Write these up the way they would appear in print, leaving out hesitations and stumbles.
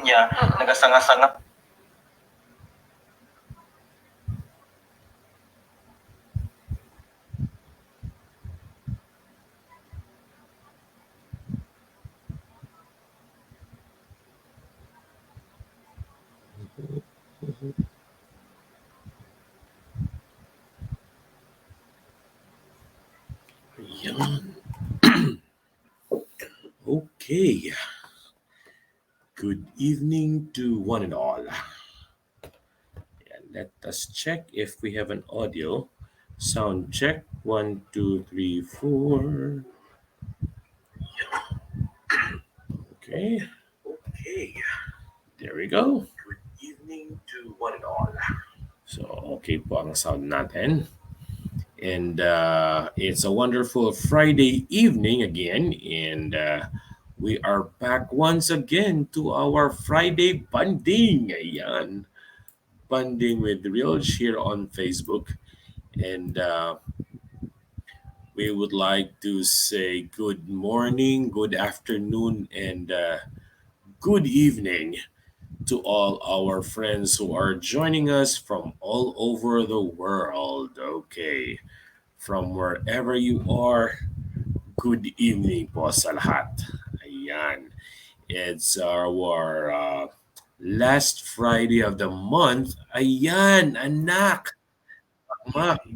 niya, nagasanga-sanga. Ayan. Okay. Good evening to one and all. Let us check if we have an audio. Sound check. 1, 2, 3, 4. Okay. Okay. There we go. Good evening to one and all. So, okay po ang sound natin. And it's a wonderful Friday evening again. And we are back once again to our Friday Bonding. Ayan. Bonding with Reels here on Facebook. And we would like to say good morning, good afternoon, and good evening to all our friends who are joining us from all over the world. Okay. From wherever you are, good evening po sa lahat. Ayan. It's our last Friday of the month. Ayan, anak.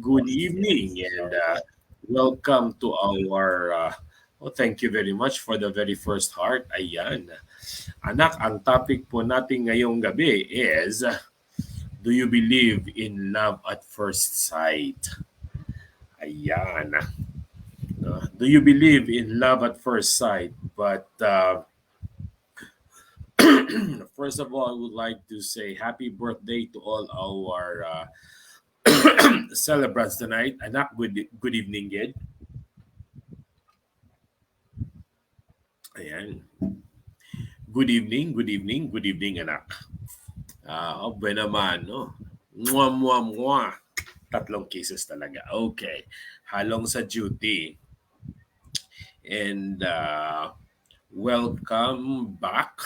Good evening and welcome to our thank you very much for the very first heart. Ayan. Anak, ang topic po natin ngayong gabi is do you believe in love at first sight? Ayan. Do you believe in love at first sight? But first of all, I would like to say happy birthday to all our celebrants tonight. Anak, good evening, Gid. Ayan. Good evening, anak. Okay naman, no? Mwah, mwah, mwah. Tatlong cases talaga. Okay. Halong sa duty. And welcome back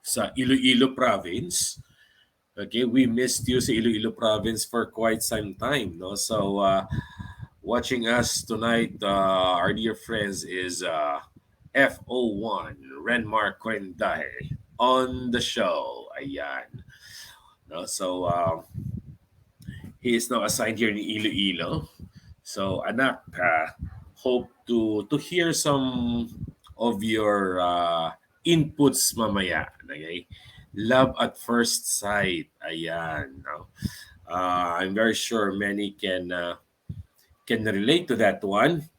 sa Iloilo Province. Okay, we missed you sa Iloilo Province for quite some time, no? So, watching us tonight, our dear friends, is FO1, Renmar Quendahe, on the show. Ayan. No? So, he is now assigned here in Iloilo. So, anak, hope to hear some of your inputs mamaya. Okay? Love at first sight. Ayan. No? I'm very sure many can relate to that one.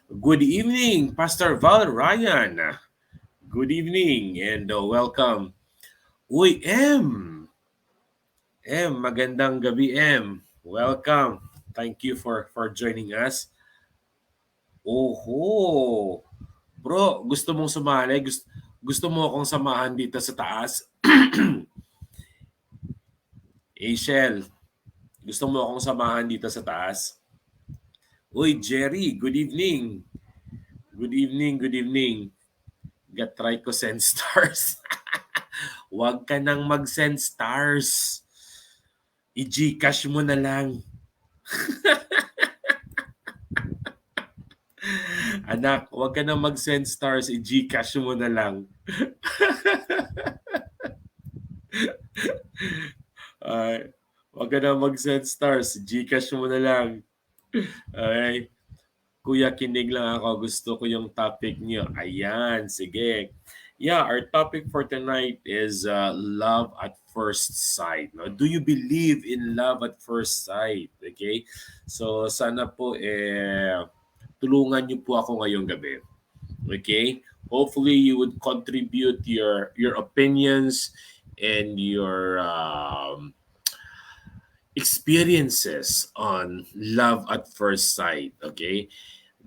Good evening, Pastor Val Ryan. Good evening and welcome. Uy, magandang gabi, M. Welcome. Thank you for joining us. Oho. Bro, gusto mong sumali? Gusto mo akong samahan dito sa taas? Ashel, gusto mo akong samahan dito sa taas? Uy, Jerry, good evening. Good evening. Try ko send stars. Huwag ka nang mag-send stars. I-Gcash mo na lang. Anak, huwag ka nang mag-send stars. I-Gcash mo na lang. Huwag ka nang mag-send stars. I-Gcash mo na lang. Okay? Kuya, kinig lang ako. Gusto ko yung topic niyo. Ayan, sige. Yeah, our topic for tonight is love at first sight. No? Do you believe in love at first sight? Okay? So, sana po tulungan niyo po ako ngayong gabi. Okay? Hopefully, you would contribute your opinions and your experiences on love at first sight. Okay?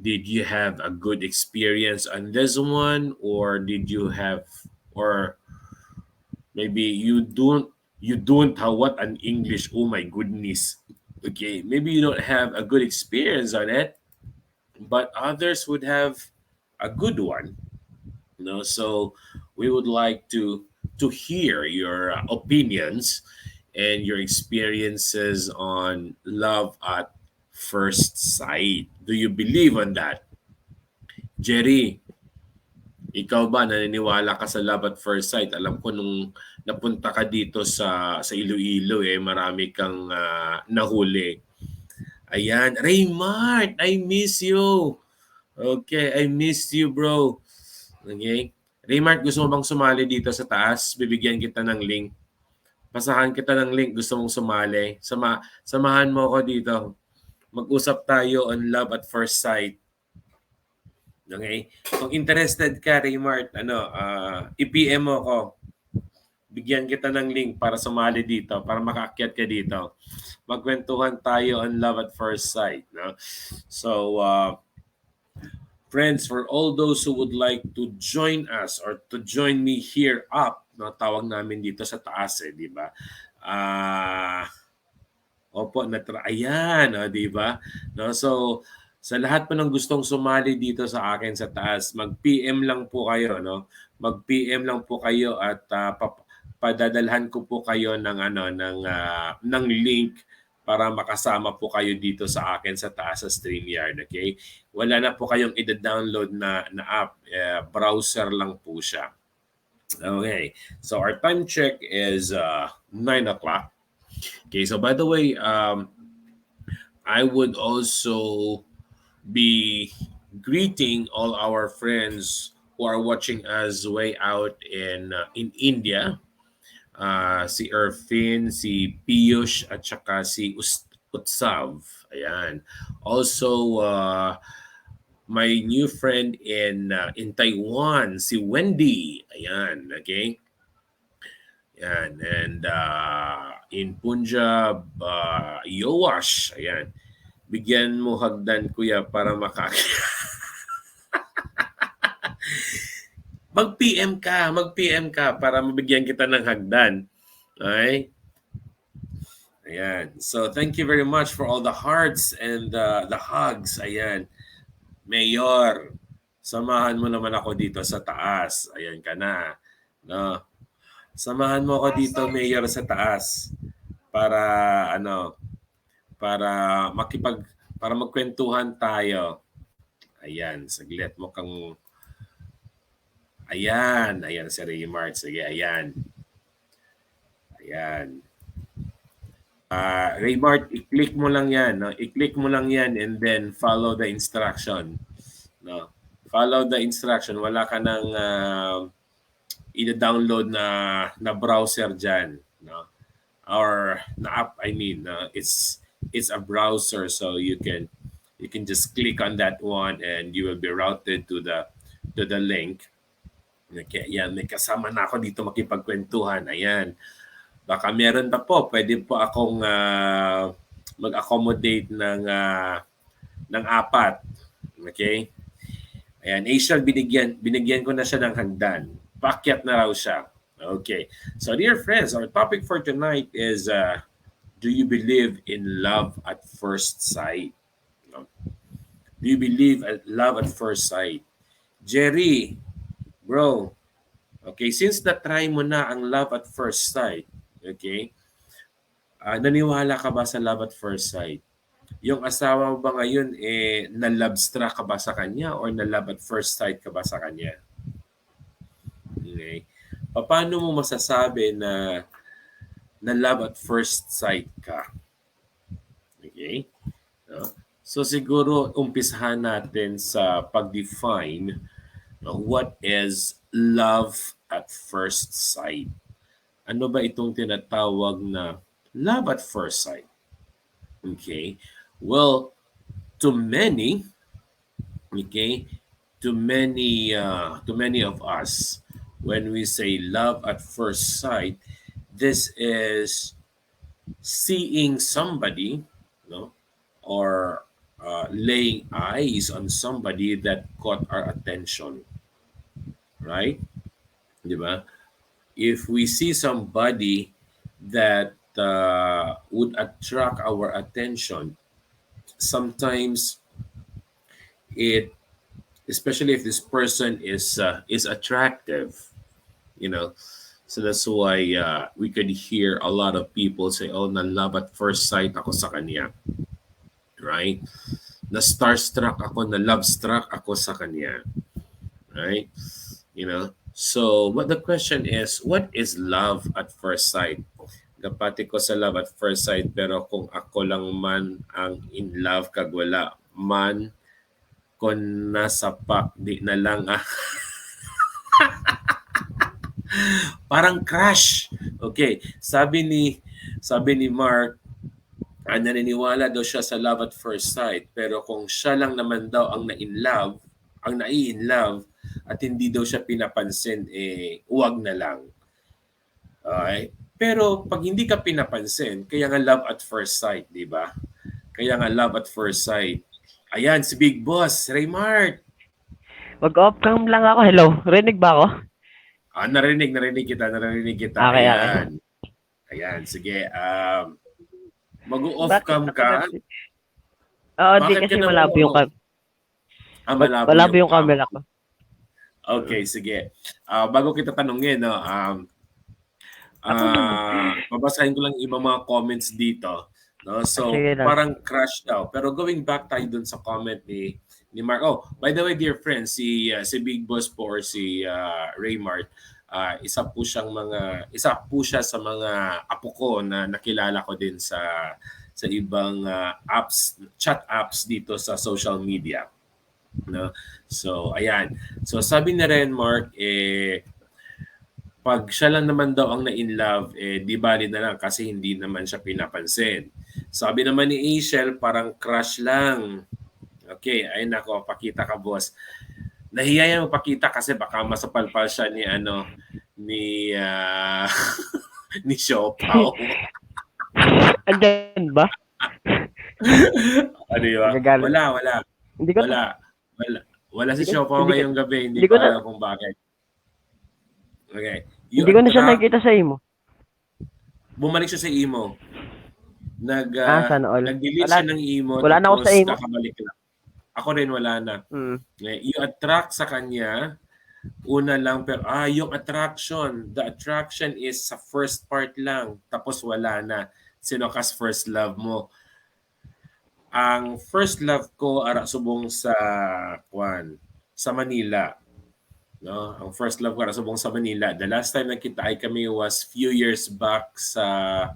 Did you have a good experience on this one, or did you have, or maybe you don't have what an English, oh my goodness. Okay, maybe you don't have a good experience on it, but others would have a good one. So we would like to to hear your opinions and your experiences on love at first sight. Do you believe on that? Jerry, ikaw ba naniniwala ka sa love at first sight? Alam ko nung napunta ka dito sa Iloilo marami kang nahuli. Ayan, Raymart, I miss you. Okay, I miss you, bro. Okay. Raymart, gusto mo bang sumali dito sa taas? Bibigyan kita ng link. Pasahan kita ng link. Gusto mong sumali? Samahan mo ako dito. Mag-usap tayo on love at first sight. Okay? Kung interested ka, Raymart, i-PM mo ako. Bigyan kita ng link para sumali dito, para makaakyat ka dito. Magkwentuhan tayo on love at first sight. No? So, friends, for all those who would like to join us or to join me here up, no, tawag namin dito sa taas, di ba? Opo, ayan, di ba? No, so, sa lahat po ng gustong sumali dito sa akin sa taas, mag-PM lang po kayo, no? Mag-PM lang po kayo at padadalhan ko po kayo ng link para makasama po kayo dito sa akin sa taas sa StreamYard, okay? Wala na po kayong i-download na app, browser lang po siya. Okay, so our time check is 9 o'clock. Okay, so by the way, I would also be greeting all our friends who are watching us way out in India. Si Erfin, si Piyush, at saka si Utsav. Ayan. Also, my new friend in Taiwan, si Wendy. Ayan, okay? Ayan. And in Punjab, Yowash. Ayan. Bigyan mo hagdan, kuya, para mag-PM ka para mabigyan kita ng hagdan. Okay? Ayan. So, thank you very much for all the hearts and the hugs. Ayan. Mayor, samahan mo naman ako dito sa taas. Ayan ka na. No? Samahan mo ako dito, Mayor, sa taas para para magkwentuhan tayo. Ayan, saglit mo kang Ayan si Raymart. Sige, ayan. Raymart, i-click mo lang yan. No? I-click mo lang yan and then follow the instruction. No? Follow the instruction. Wala ka nang i-download na browser dyan. No? Or na app, I mean. It's a browser, so you can just click on that one and you will be routed to the link. Okay, ayan, may kasama na ako dito makipagkwentuhan. Ayan. Baka meron pa po, pwede po akong mag-accommodate ng apat. Okay? Ayan, Asian, binigyan ko na siya ng hagdan. Pakyat na raw siya. Okay. So dear friends, our topic for tonight is do you believe in love at first sight? No? Do you believe in love at first sight? Jerry, bro, okay, since na-try mo na ang love at first sight, okay, naniwala ka ba sa love at first sight? Yung asawa mo ba ngayon, na-love-struck ka ba sa kanya or na-love at first sight ka ba sa kanya? Okay. Paano mo masasabi na love at first sight ka? Okay? No? So siguro umpisahan natin sa pag-define what is love at first sight. Ano ba itong tinatawag na love at first sight? Okay? Well, to many of us, when we say love at first sight, this is seeing somebody, or laying eyes on somebody that caught our attention. Right? Diba? If we see somebody that would attract our attention, sometimes especially if this person is attractive, So that's why we could hear a lot of people say, "Oh, na love at first sight ako sa kanya." Right? Na starstruck ako, na love struck ako sa kanya. Right? You know? So, but the question is, what is love at first sight? Gapati ko sa love at first sight, pero kung ako lang man ang in love kag wala man kon nasa pak di na lang parang crush. Okay, sabi ni Mark, naniniwala daw siya sa love at first sight, pero kung siya lang naman daw ang nai-in love at hindi daw siya pinapansin, huwag na lang. Okay? Pero pag hindi ka pinapansin, kaya nga love at first sight, di ba? Kaya nga love at first sight. Ayan, si Big Boss, Raymart. Mag-off cam lang ako. Hello, rinig ba ako? Narinig kita. Okay. Ayan, sige. Mag-off Bakit cam ka? Oo, di Bakit kasi ka malabo yung malabo yung camera ko. Okay, sige. Bago kita tanungin, no, babasahin ko lang ibang mga comments dito. No? So, Sige lang. parang crush daw. Pero going back tayo dun sa comment ni Mark. Oh, by the way, dear friends, si Big Boss po or si Raymart, isa po siya sa mga apo ko na nakilala ko din sa ibang chat apps dito sa social media. No? So, ayan. So, sabi na rin, Mark, pag siya lang naman daw ang na-in love, di bali na lang kasi hindi naman siya pinapansin. Sabi naman ni Asiel, parang crush lang. Okay, ay nako, pakita ka, boss. Nahiya yan magpakita kasi baka masapalpal siya ni ni Siopaw. Andyan ba? Ano yun? Wala. Hindi ko Wala si Siopaw ngayong gabi. Hindi ko alam kung bakit. Okay. Hindi ko na siya nakikita sa imo. Bumalik siya sa imo. Sana all. Nag-delete siya ng imo. Wala na ako sa imo. Kakabalik lang. Ako rin wala na. You attract sa kanya, una lang, pero yung attraction, the attraction is sa first part lang, tapos wala na. Sino kas first love mo? Ang first love ko ara subong sa Manila. No, ang first love ko ara subong sa Manila. The last time nakita ay kami was few years back sa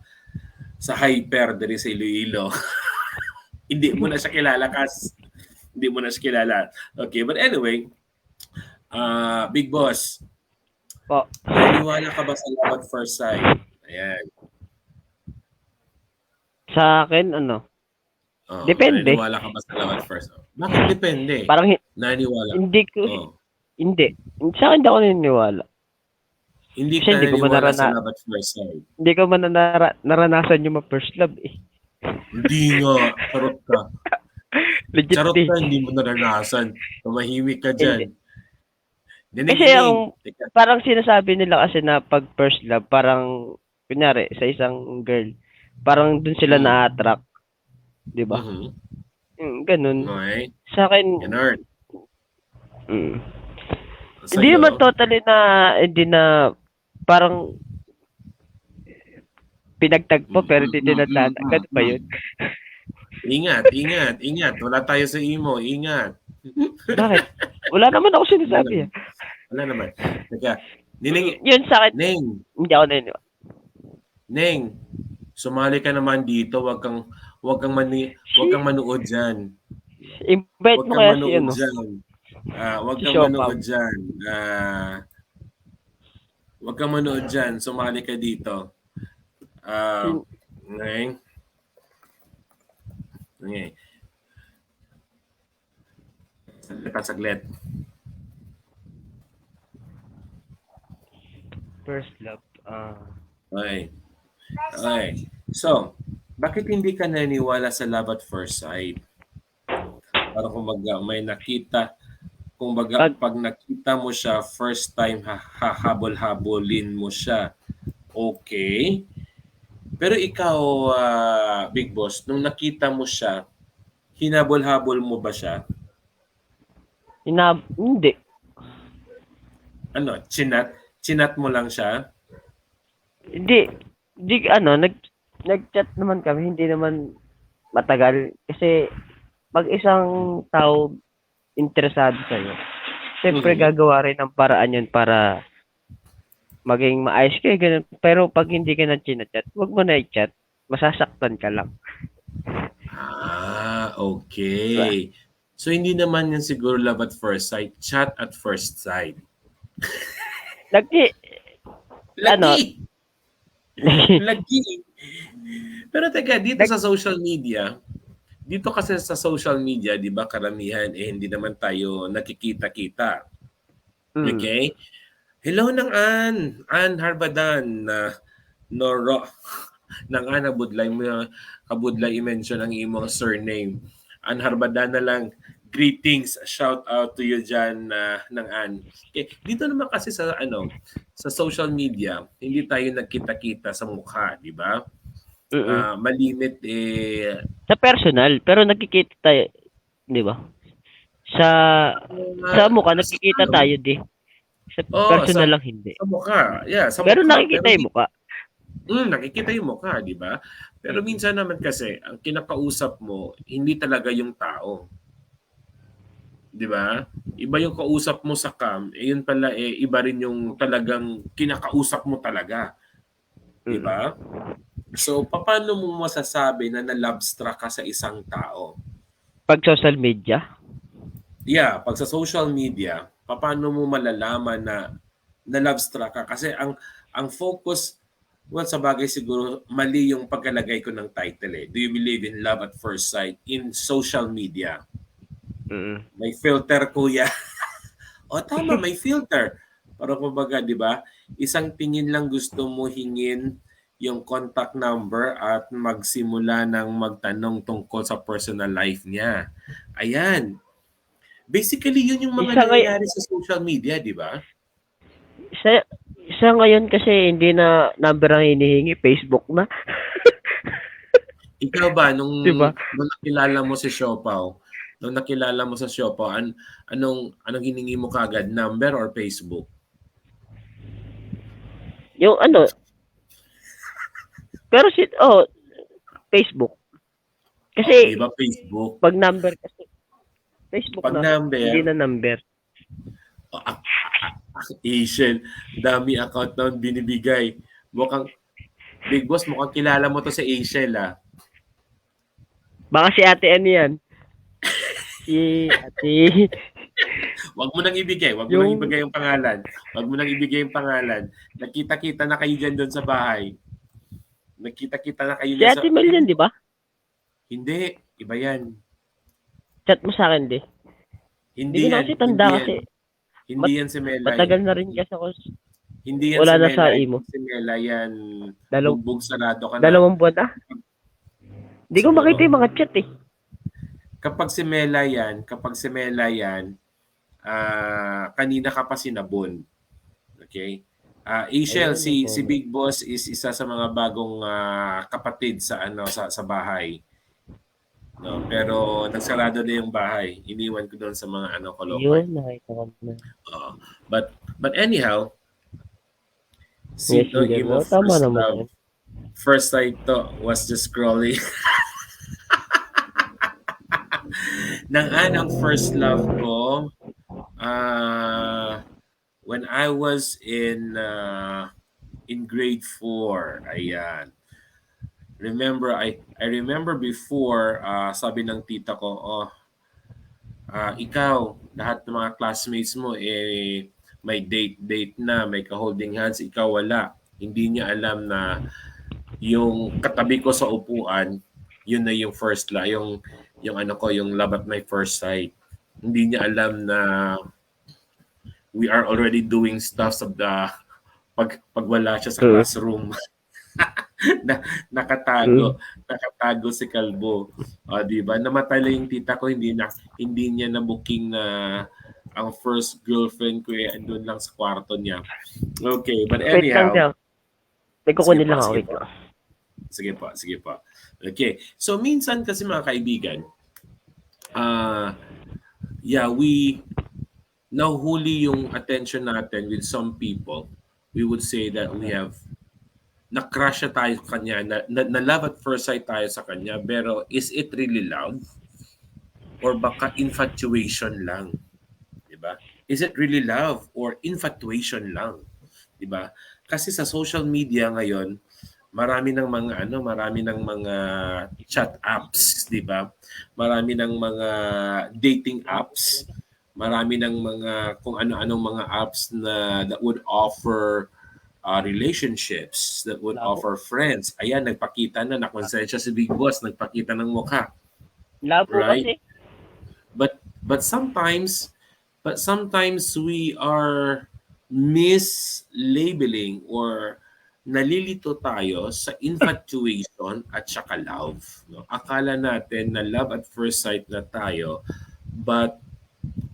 Hyper dali sa Iloilo. Hindi mo na siya kilala Hindi mo na siya kilala. Okay, but anyway, Big Boss. Po. Naniniwala ka ba sa love at first sight? Ayan. Sa akin, depende. Naniniwala ka ba sa love at first sight? Bakit depende? Parang naniniwala. Hindi ko. Hindi. Sa akin, hindi ako naniniwala. Hindi ka naniniwala sa love at first sight. Hindi ko man naranasan yung first love eh. Hindi nga. Charot ka. Legit Charot ka, hindi mo naranasan. Tumahimik ka dyan. Kasi parang sinasabi nila kasi na pag first love, parang, kunyari, sa isang girl, parang dun sila na-attract. Diba? Ganun. Okay. Sa akin, ganun. Hindi naman totally hindi na, parang, pinagtagpo pero hindi tinatana. Ganun ba yun? Ingat. Wala tayo sa imo. Ingat. Bakit? Wala naman ako sinasabi. Wala naman. Teka, yun sa akin. Neng. Hindi ako naniniwala. Neng, sumali ka naman dito. Wag kang manood diyan. Invite mo kaya si wag kang manood diyan. Wag kang manood diyan. Sumali ka dito. Neng. Okay. Saglit. First love. Okay. So, bakit hindi ka naniniwala sa love at first sight? Para kumbaga may nakita, pag nakita mo siya first time, hahabol-habolin mo siya. Okay. Pero ikaw, Big Boss, nung nakita mo siya, hinabol-habol mo ba siya? Hindi. Chinat mo lang siya? Hindi nag-chat naman kami, hindi naman matagal kasi pag isang tao interesado sa'yo, siyempre gagawa rin ng paraan yun para maging maayos kayo, ganun. Pero pag hindi ka na chinachat, wag mo na i-chat. Masasaktan ka lang. Ah, Diba? okay. So, hindi naman yan siguro love at first sight, chat at first sight. Lagi, ano, Lagi! Lagi! Pero teka, dito nag, sa social media, dito kasi sa social media, di ba, karamihan, hindi naman tayo nakikita-kita. mm, Okay? Hello ng Ann Harbadan na Noro ng Ann Abudlay mo kabudlay i-mention ang imong surname. Ann Harbadan na lang. Greetings, shout out to you dyan ng Ann. Okay, dito naman kasi sa social media, hindi tayo nagkita-kita sa mukha, di ba? mm. Malimit Sa personal, pero nakikita tayo, di ba? Sa mukha, sa nakikita tayo, di. Sa personal lang, hindi. sa mukha. Yeah, sa Pero mukha. Pero nakikita yung mukha. nakikita yung mukha, di ba? Pero minsan naman kasi, ang kinakausap mo, hindi talaga yung tao. Di ba? Iba yung kausap mo sa cam, yun pala iba rin yung talagang kinakausap mo talaga. Di Mm. ba? So, paano mo masasabi na na-lobstruck ka sa isang tao? Pag social media, Yeah, pag sa social media, paano mo malalaman na na-lobstruck ka? Kasi ang focus, well, sa bagay siguro, mali yung pagkalagay ko ng title eh. Do you believe in love at first sight in social media? mm. May filter, kuya. O tama, may filter. Para kumbaga, di ba? Isang tingin lang gusto mo hingin yung contact number at magsimula ng magtanong tungkol sa personal life niya. Ayan. Basically, yun yung mga Isa ngay nangyayari sa social media, di ba? isa, isa ngayon kasi hindi na number ang hinihingi, Facebook na. Ikaw ba, Di ba? nung nakilala mo si Siopaw, anong hiningi mo kagad? Number or Facebook? Yung pero Facebook. Oh, di Kasi ba Facebook? pag number kasi, Facebook Pag na, hindi number, na number. oh, Asian, dami account na binibigay. Mukhang, Big Boss, mukhang kilala mo to sa Asian, ah. Baka si ate ano yan? Si ate, Wag mo nang ibigay, wag mo nang yung, ibigay yung pangalan. Wag mo nang ibigay yung pangalan. Nagkita-kita na kayo dyan doon sa bahay. Nagkita-kita na kayo si dyan sa... ate Mel yan, di ba? Hindi, iba yan. Chat mo sa akin, di. Hindi Hindi ko na yan, kasi hindi tanda yan. kasi. Hindi yan si Melay. Matagal na rin kasi ako. Hindi yan Wala si na sa Melay. imo. Si Melay yan. Dalaw, Bugbog sarado ka na. 2 buwan na. Hindi ko makita Siguro. yung mga chat eh. Kapag si Melay yan, kanina ka pa sinabon. Okay? Asiel, Ayun, si Big Boss is isa sa mga bagong kapatid sa bahay. No, pero nagsarado na yung bahay. Iniwan ko doon sa mga kolokay. Yun, nakita ko na. But anyhow, sino Messenger imo na. Tama first naman love? yun. First sight to was just scrolling. Nang anong first love ko, when I was in grade 4. Ayan. I remember before, sabi ng tita ko, ikaw, lahat ng mga classmates mo, may date na, may ka-holding hands, ikaw wala. Hindi niya alam na yung katabi ko sa upuan, yun na yung first love, yung love at my first sight. Hindi niya alam na we are already doing stuff sa pag wala siya sa classroom. nakatago si Kalbo. Di ba? Namatay lang yung tita ko, hindi niya na booking na ang first girlfriend ko andun lang sa kwarto niya. Okay, but anyhow. Wait lang siya. May kukunin lang ako. Wait lang. Sige po. Okay. So, minsan kasi mga kaibigan, we nahuli yung attention natin with some people. We would say that we have na-crush na tayo sa kanya, na love at first sight tayo sa kanya, pero is it really love? Or baka infatuation lang? Diba? Is it really love or infatuation lang? Diba? Kasi sa social media ngayon, marami ng mga chat apps, 'di ba? Marami ng mga dating apps, marami ng mga kung ano-anong mga apps na that would offer relationships, that would offer friends. Ayan, nagpakita na nakonsensya si Big Boss, nagpakita ng mukha. Labo Right? kasi. But sometimes we are mislabeling or nalilito tayo sa infatuation at saka love. No? Akala natin na love at first sight na tayo, but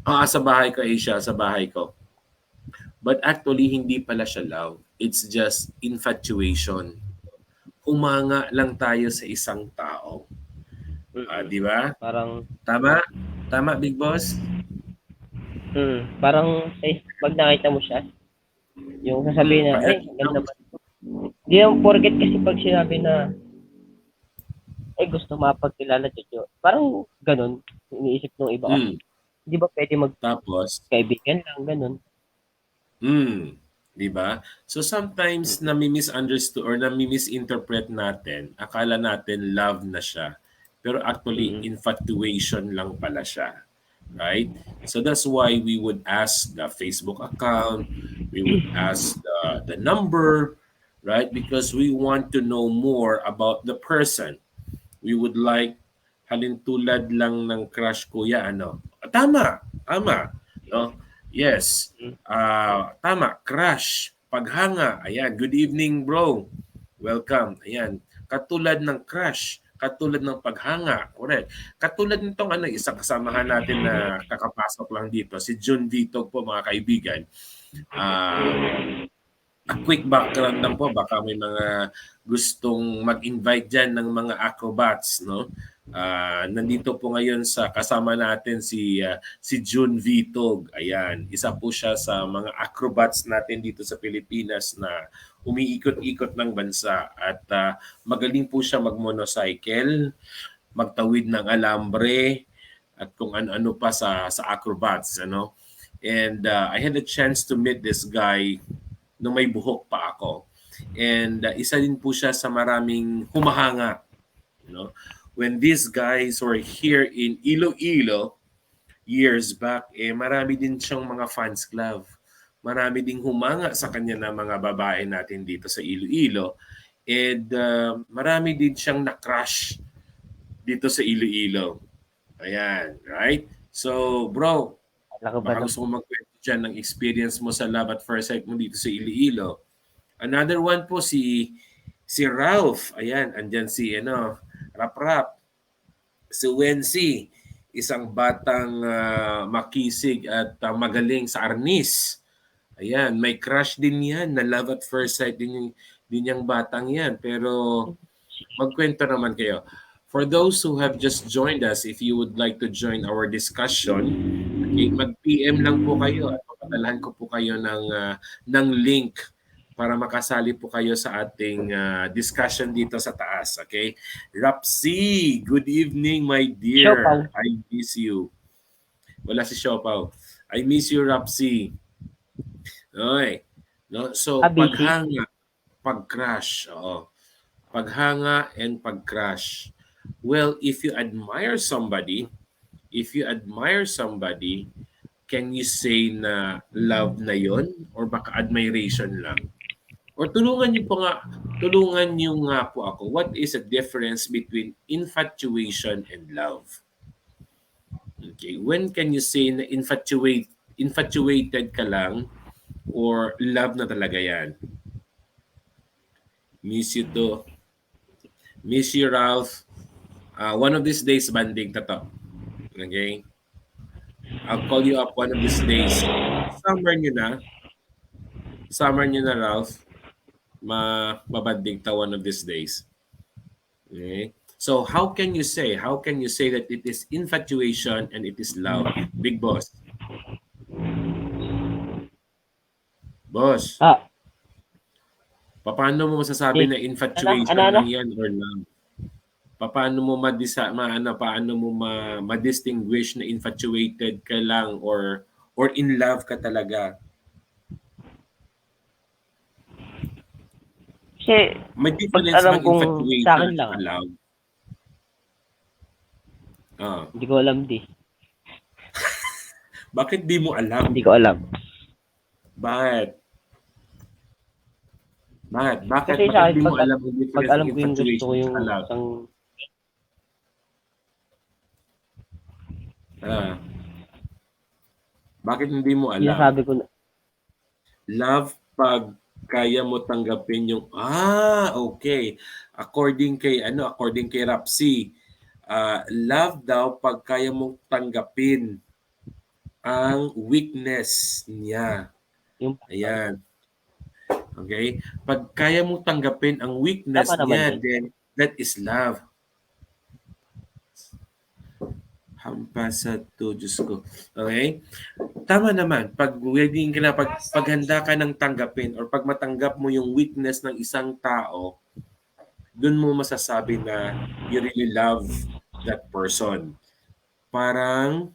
sa bahay ko, Asia, sa bahay ko. But actually, hindi pala siya love. It's just infatuation. Humanga lang tayo sa isang tao. Di ba? Parang Tama? Tama, Big Boss? parang pag nakita mo siya, yung sasabihin na, ay, ganda ba? Di yung porket kasi pag sinabi na, ay, gusto mapagkilala dito. Parang ganun, iniisip ng iba kasi. Di ba pwede Tapos, kaibigan lang, ganun. Di ba? So sometimes nami-misunderstood or nami-misinterpret natin, akala natin love na siya. Pero actually, infatuation lang pala siya. Right? So that's why we would ask the Facebook account, we would ask the number, right? Because we want to know more about the person. We would like halintulad lang ng crush kuya, ano? Tama, no? Yes. Tama, crush, paghanga. Ayan, good evening, bro. Welcome. Ayan, katulad ng crush, katulad ng paghanga. Correct. Katulad nitong isang kasamahan natin na kakapasok lang dito, si Jun Vitog po, mga kaibigan. A quick background lang po, baka may mga gustong mag-invite dyan ng mga acrobats, no? Nandito po ngayon sa kasama natin si Jun Vitog. Ayan, isa po siya sa mga acrobats natin dito sa Pilipinas na umiikot-ikot ng bansa at magaling po siya mag-motorcycle, magtawid ng alambre at kung ano-ano pa sa acrobats, ano. And I had a chance to meet this guy nung may buhok pa ako. And isa din po siya sa maraming humahanga, you know. When these guys were here in Iloilo years back, marami din siyang mga fans club. Marami ding humanga sa kanya na mga babae natin dito sa Iloilo. And marami din siyang na-crush dito sa Iloilo. Ayan, right? So, bro, baka gusto ko magkwento dyan ng experience mo sa love at first sight mo dito sa Iloilo. Another one po, si Ralph. Ayan, andyan si Rap. Si Wency, isang batang makisig at magaling sa arnis. Ayan, may crush din yan na love at first sight din yung batang yan. Pero magkwento naman kayo. For those who have just joined us, if you would like to join our discussion, mag-PM lang po kayo at papadalhan ko po kayo ng link para makasali po kayo sa ating discussion dito sa taas. Okay? Rapsi, good evening, my dear. Siopaw. I miss you. Wala si Siopaw. I miss you, Rapsi. Okay. No? So, paghanga, pag-crush. Paghanga and pag-crush. Well, if you admire somebody, can you say na love na yon or baka admiration lang? Or tulungan niyo nga po ako. What is the difference between infatuation and love? Okay, when can you say na infatuated ka lang or love na talaga yan? Miss you too. Miss you, Ralph. One of these days, banding to. Okay? I'll call you up one of these days. Summer nyo na, Ralph. Mabanding ta one of these days. Okay? So how can you say that it is infatuation and it is love? Big Boss. Boss. Paano mo masasabi na infatuation Ano? lang yan or love? Paano mo paano mo ma-distinguish na infatuated ka lang or in love ka talaga? Kasi, May pag difference alam bang kong sa infatuation akin at lang, saka love? hindi ko alam di. Bakit di mo alam? Hindi ko alam. Bakit? Bakit? Kasi sa Bakit akin, di mo alam ang pag difference alam ng ko yung gusto ko infatuation yung at love? isang, Bakit hindi mo alam? sinasabi ko na, Love pag kaya mo tanggapin yung okay. According kay Rapsi, love daw pag kaya mong tanggapin ang weakness niya. yung, Ayan. Okay? Pag kaya mong tanggapin ang weakness tama naman niya, yun. then that is love. Hampasa to, Diyos ko. Okay? Tama naman. Pag willing ka na, paghanda ka ng tanggapin or pag matanggap mo yung weakness ng isang tao, dun mo masasabi na you really love that person. Parang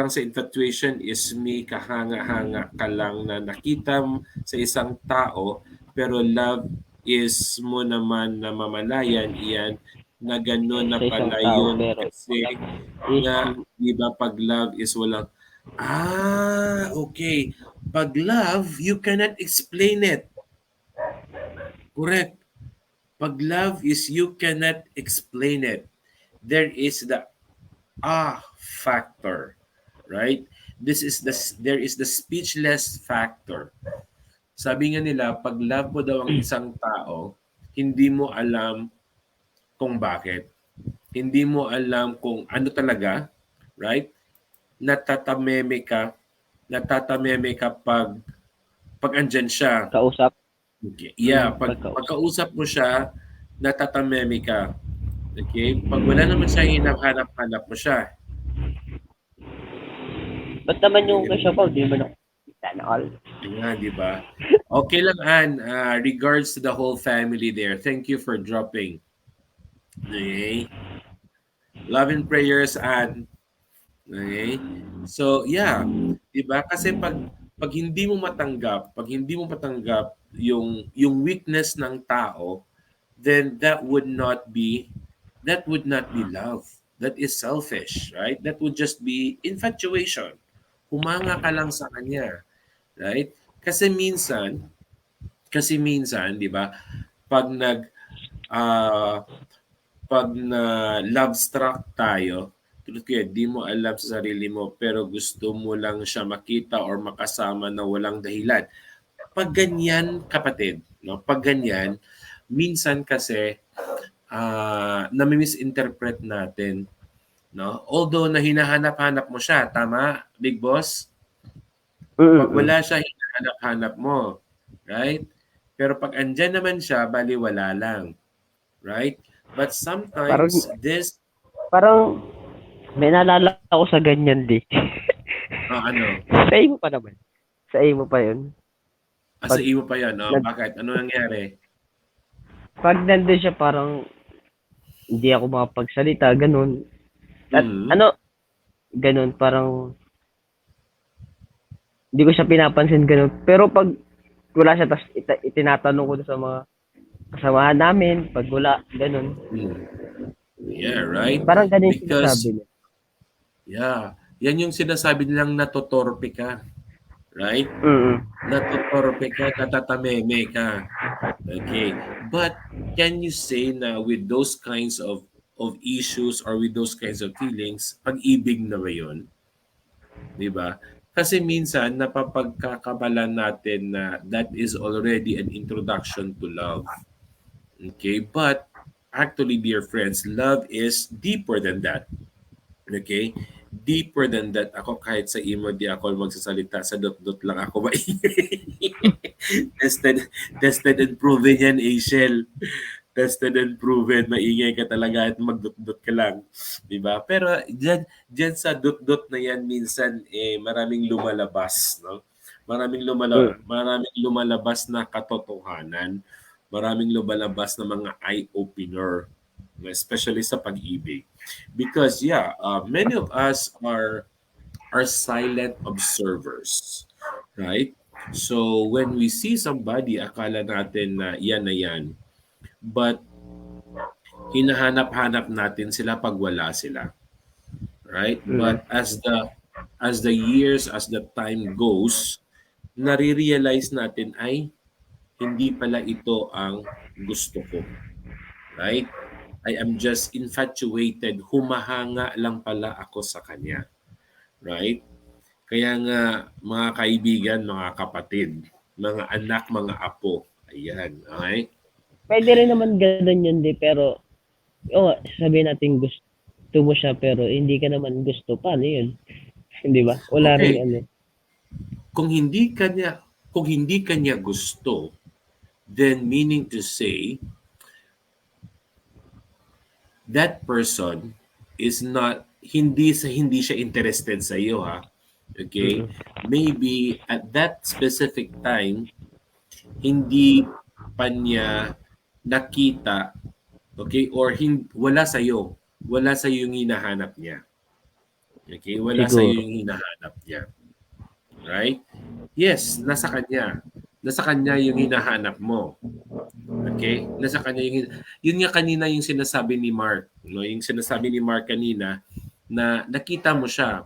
sa infatuation is may kahanga-hanga ka lang na nakita sa isang tao, pero love is mo naman na mamalayan iyan na gano'n na Sa isang pala tao, yun pero kasi is, nga, di ba, pag love is walang, okay. Pag love, you cannot explain it. Correct. Pag love is you cannot explain it. There is the factor, right? There is the speechless factor. Sabi nga nila, pag love mo daw ang isang tao, hindi mo alam kung bakit. Hindi mo alam kung ano talaga, right? Natatameme ka pag andyan siya. kausap. Okay. Yeah, pagkausap mo siya, natatameme ka. Okay? Pag wala naman siya, hinahanap-hanap mo siya. Ba't naman yung kay Shapaw, di ba na sana all? Nga, di ba? Okay lang, Ann. Regards to the whole family there. Thank you for dropping. Okay? Love and prayers, Ann. Okay? So, yeah. Di ba? Kasi pag hindi mo matanggap, yung weakness ng tao, then that would not be love. That is selfish, right? That would just be infatuation. Humanga ka lang sa kanya, right? Kasi minsan, 'di ba? Pag pag na love struck tayo, tulad ko di mo alam sa sarili mo pero gusto mo lang siya makita or makasama na walang dahilan. Pag ganyan, kapatid, no? Pag ganyan, minsan kasi nami-misinterpret natin, no? Although na hinahanap-hanap mo siya, tama, Big Boss? Pag wala siya, hinahanap-hanap mo, right? Pero pag andyan naman siya, baliwala lang, right? But sometimes parang may naalala ako sa ganyan di. Ano? Sa imo pa naman. Sa imo pa yun. Sa imo pa yan, no? Bakit? Ano nangyari? Pag nandun siya, parang hindi ako makapagsalita, ganun. At ganun, parang hindi ko siya pinapansin, ganun. Pero pag wala siya, tapos itinatanong ko sa mga kasamahan namin, pag wala, ganun. Yeah, right? Parang ganun yung sinasabi niya. Yeah. Yan yung sinasabi nilang natotorpe ka. Right? Natotorpe ka, natatameme ka. Okay. But can you say na with those kinds of issues or with those kinds of feelings, pag-ibig na ba yun? Diba? Kasi minsan, napapagkakabalan natin na that is already an introduction to love. Okay? But actually, dear friends, love is deeper than that. Okay? Deeper than that. Ako kahit sa imo, di ako magsasalita. Sa dot-dot lang ako maingay. tested and proven yan, Asiel. Tested and proven. Maingay ka talaga at magdot-dot ka lang. Diba? Pero dyan sa dot-dot na yan, minsan maraming lumalabas. No? Maraming lumalabas na katotohanan, maraming lumalabas na mga eye-opener, especially sa pag-ibig. Because many of us are silent observers, right? So when we see somebody, akala natin na yan, but hinahanap-hanap natin sila pag wala sila, right? But as the years, as the time goes, nare-realize natin ay hindi pala ito ang gusto ko, right? I am just infatuated, humahanga lang pala ako sa kanya, right? Kaya nga, mga kaibigan, mga kapatid, mga anak, mga apo, ayan, okay? Pwede rin naman ganun yun, di, pero, sabihin natin gusto mo siya, pero hindi ka naman gusto, paano yun? Hindi ba? Wala ring Okay, ano. kung hindi kanya gusto, then meaning to say, that person is not, hindi siya interested sa iyo, ha? Okay? Maybe at that specific time, hindi pa niya nakita, okay, or wala sa iyo. Wala sa iyo yung hinahanap niya. Okay? Wala sa iyo Siguro. yung hinahanap niya. Right? Yes, nasa kanya. Nasa kanya yung hinahanap mo. Okay? Nasa kanya yun nga kanina yung sinasabi ni Mark, no? Yung sinasabi ni Mark kanina na nakita mo siya,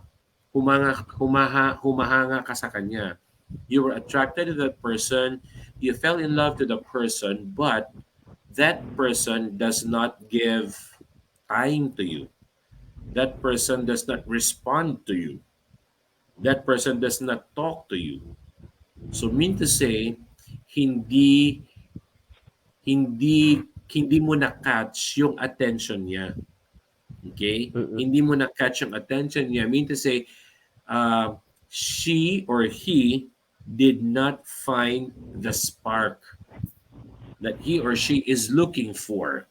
humahanga ka sa kanya. You were attracted to that person, you fell in love to the person, but that person does not give time to you. That person does not respond to you. That person does not talk to you. So mean to say, hindi hindi hindi mo na-catch yung attention niya. Okay? Hindi mo na-catch yung attention niya. Mean to say, she or he did not find the spark that he or she is looking for.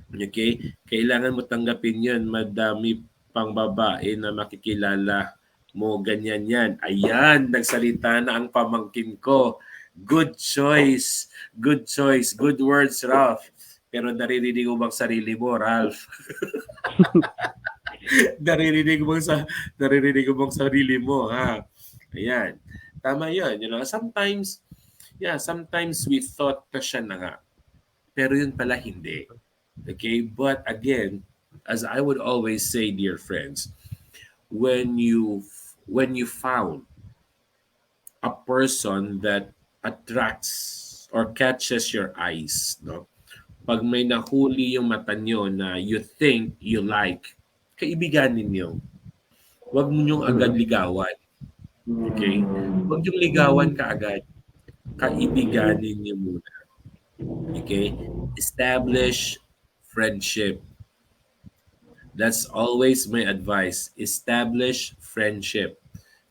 Okay? Kailangan mo tanggapin yun. Madami pang babae na makikilala mo, ganyan yan. Ayan, nagsalita na ang pamangkin ko. Good choice. Good choice. Good words, Ralph. Pero naririnig mo bang sarili mo, Ralph? naririnig mo bang sarili mo, ha? Ayan. Tama yun. Sometimes we thought na siya na nga. Pero yun pala hindi. Okay? But again, as I would always say, dear friends, when you found a person that attracts or catches your eyes, no? Pag may nahuli yung mata nyo na you think you like, kaibiganin nyo. Huwag mo nyong agad ligawan. Okay? Huwag yung ligawan ka agad. Kaibiganin nyo muna. Okay? Establish friendship. That's always my advice. Establish friendship.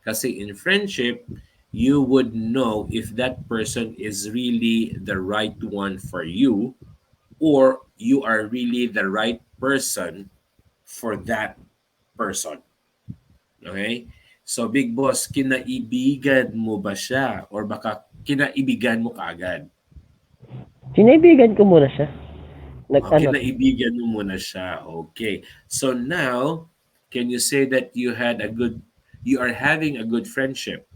Kasi in friendship, you would know if that person is really the right one for you or you are really the right person for that person. Okay? So, Big Boss, kinaibigan mo ba siya or baka kinaibigan mo kaagad? Sinaibigan ko muna siya. Kinaibigan mo muna siya. Okay. So now, can you say that you are having a good friendship?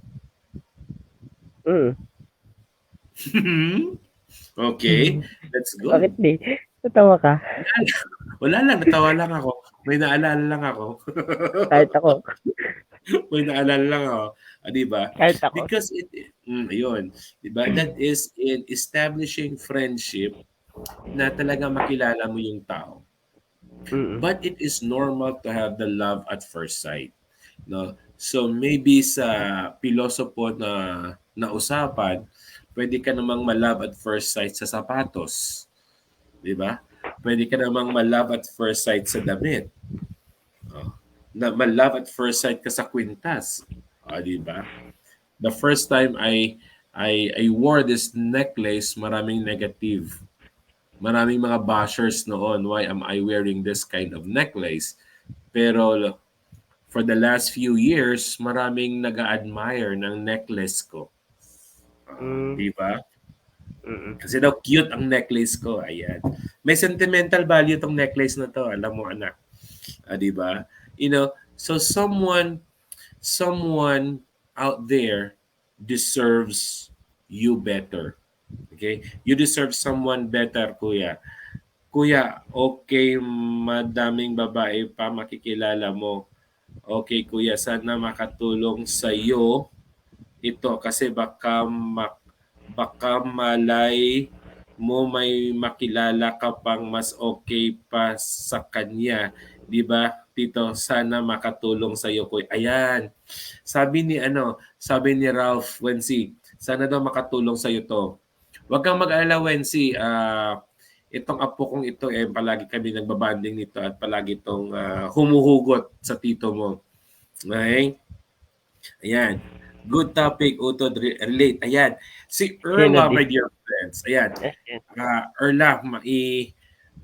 Okay, that's good. Bakit di? Natawa ka? Wala lang, natawa lang ako. May naalala lang ako. Kahit ako. May naalala lang ako. Di ba? Kahit ako. Because yun. Di ba? That is in establishing friendship na talaga makilala mo yung tao. But it is normal to have the love at first sight. No? So maybe sa pilosopo na usapan, pwede ka namang ma-love at first sight sa sapatos. 'Di ba? Pwede ka namang ma-love at first sight sa damit. Na ma-love at first sight ka sa kwintas. 'Di ba? The first time I wore this necklace, maraming negative. Maraming mga bashers noon, why am I wearing this kind of necklace? Pero for the last few years, maraming nag-a-admire ng necklace ko. Di ba? Kasi daw cute ang necklace ko. Ayan. May sentimental value tong necklace na to. Alam mo, anak. Di ba? You know, so someone out there deserves you better. Okay? You deserve someone better, kuya. Kuya, okay, madaming babae pa makikilala mo. Okay, kuya, sana makatulong sa iyo ito kasi baka malay mo may makilala ka pang mas okay pa sa kanya. 'Di ba? Tito, sana makatulong sa iyo, kuya. Ayan. Sabi ni Ralph Wensi, sana daw makatulong sa iyo to. Huwag kang mag-alala, Wensi. Itong apo kong ito, palagi kami nagbabanding nito at palagi itong humuhugot sa tito mo. Okay? Ayan. Good topic, Utod, relate. Ayan. Si Erla, my dear friends. Ayan. Erla,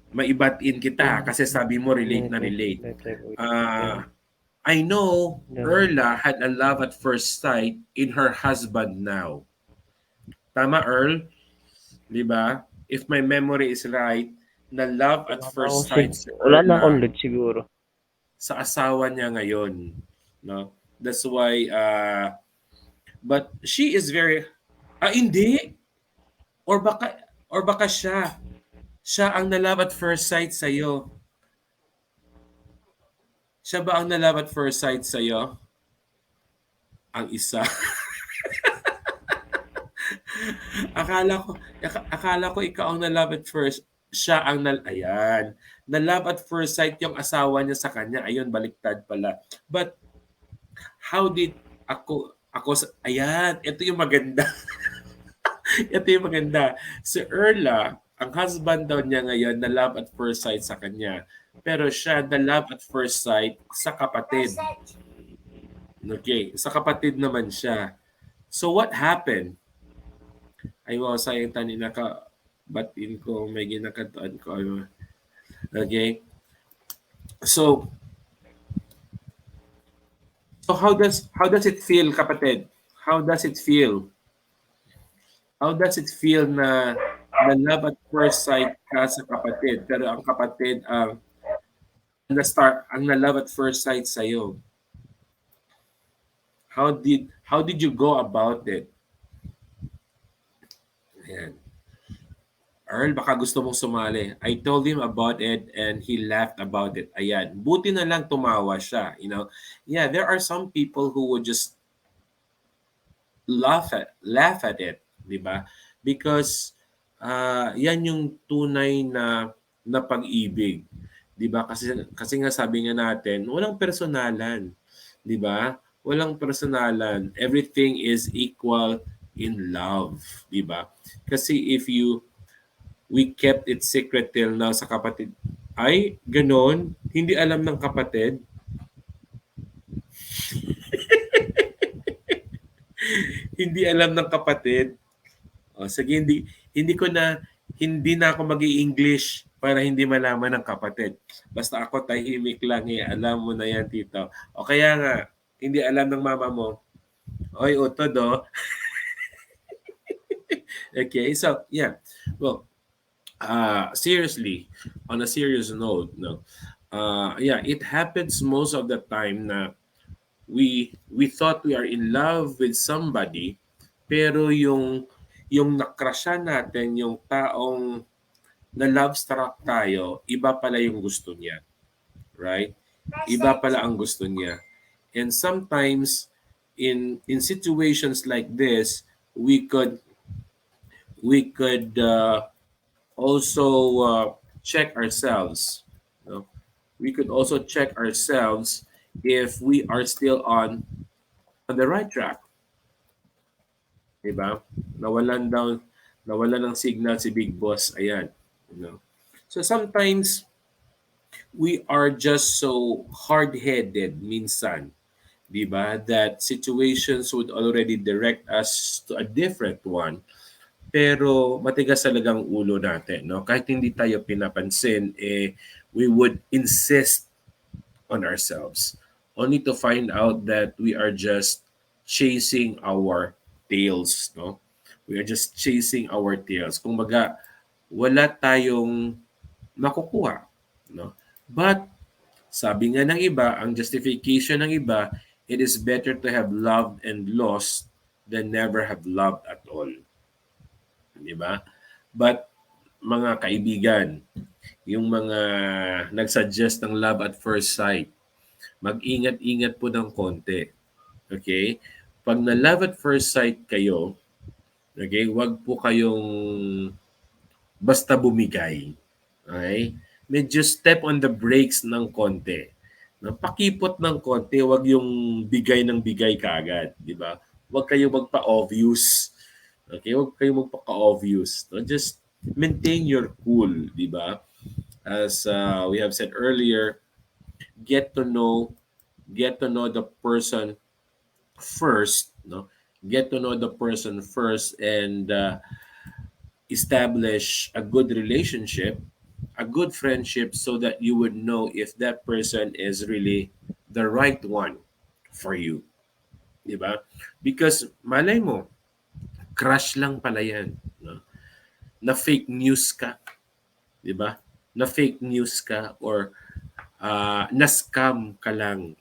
maibatin kita kasi sabi mo relate na relate. I know Erla had a love at first sight in her husband now. Tama, Earl? Di ba? If my memory is right, na love at first sight si Wala na akong Erla lead siguro. sa asawa niya ngayon. No? That's why, but she is very, hindi. Or baka siya ang na-love at first sight sa'yo. Siya ba ang na-love at first sight sa'yo? Ang isa. akala ko ikaw ang na-love at first. Siya ang ayan. Na-love at first sight yung asawa niya sa kanya. Ayun, baliktad pala. But how did ayan, ito yung maganda. Ito yung maganda. Si Erla, ang husband daw niya ngayon na love at first sight sa kanya. Pero siya na love at first sight sa kapatid. Okay, sa kapatid naman siya. So what happened? Ay, wow, sayang tani batin ko, may ginakatuan ko. Okay? So how does it feel, kapatid? How does it feel? How does it feel na love at first sight ka sa kapatid, pero ang kapatid ang na-love at first sight sa'yo? How did you go about it? Ayan. Earl, baka gusto mong sumali. I told him about it and he laughed about it. Ayan. Buti na lang tumawa siya. You know? Yeah, there are some people who would just laugh at it. Diba? Because yan yung tunay na pag-ibig. Diba? Kasi nga sabi nga natin, walang personalan. Diba? Walang personalan. Everything is equal in love. Diba? Kasi we kept it secret till now sa kapatid. Ay, ganon. Hindi alam ng kapatid. Hindi alam ng kapatid. Sige, hindi na ako mag-i-English para hindi malaman ng kapatid. Basta ako tahimik lang alam mo na yan, tito. O kaya nga, hindi alam ng mama mo. Oy, utod, oh. Okay, so, yeah. Well, seriously, on a serious note, no. Yeah, it happens most of the time na we thought we are in love with somebody, pero yung nakrasyan natin, yung taong na love struck tayo, iba pala yung gusto niya. Right? Iba pala ang gusto niya. And sometimes in situations like this, we could also check ourselves. No? We could also check ourselves if we are still on the right track. Diba? Nawalan ng signal si Big Boss. Ayan. You know? So sometimes we are just so hard-headed minsan, diba, that situations would already direct us to a different one. Pero matigas talagang ulo natin, no? Kahit hindi tayo pinapansin, we would insist on ourselves. only to find out that we are just chasing our tails, no? We are just chasing our tails. Kumbaga, wala tayong makukuha, no? But sabi nga ng iba, ang justification ng iba, it is better to have loved and lost than never have loved at all. Di ba? But mga kaibigan, yung mga nagsuggest ng love at first sight, mag-ingat-ingat po ng konti. Okay? Pag na love at first sight kayo, okay, wag po kayong basta bumigay. Okay? Medyo step on the brakes ng konti. No, pakipot ng konti, wag yung bigay ng bigay kaagad, di ba? Wag kayo magpa-obvious. Okay, wag kayo magpa-obvious. No? Just maintain your cool, di ba? As we have said earlier, get to know the person first, no? Get to know the person first and establish a good relationship, a good friendship, so that you would know if that person is really the right one for you. Diba? Because malay mo, crush lang pala yan. No? Na fake news ka. Diba? Na fake news ka or na-scam ka lang.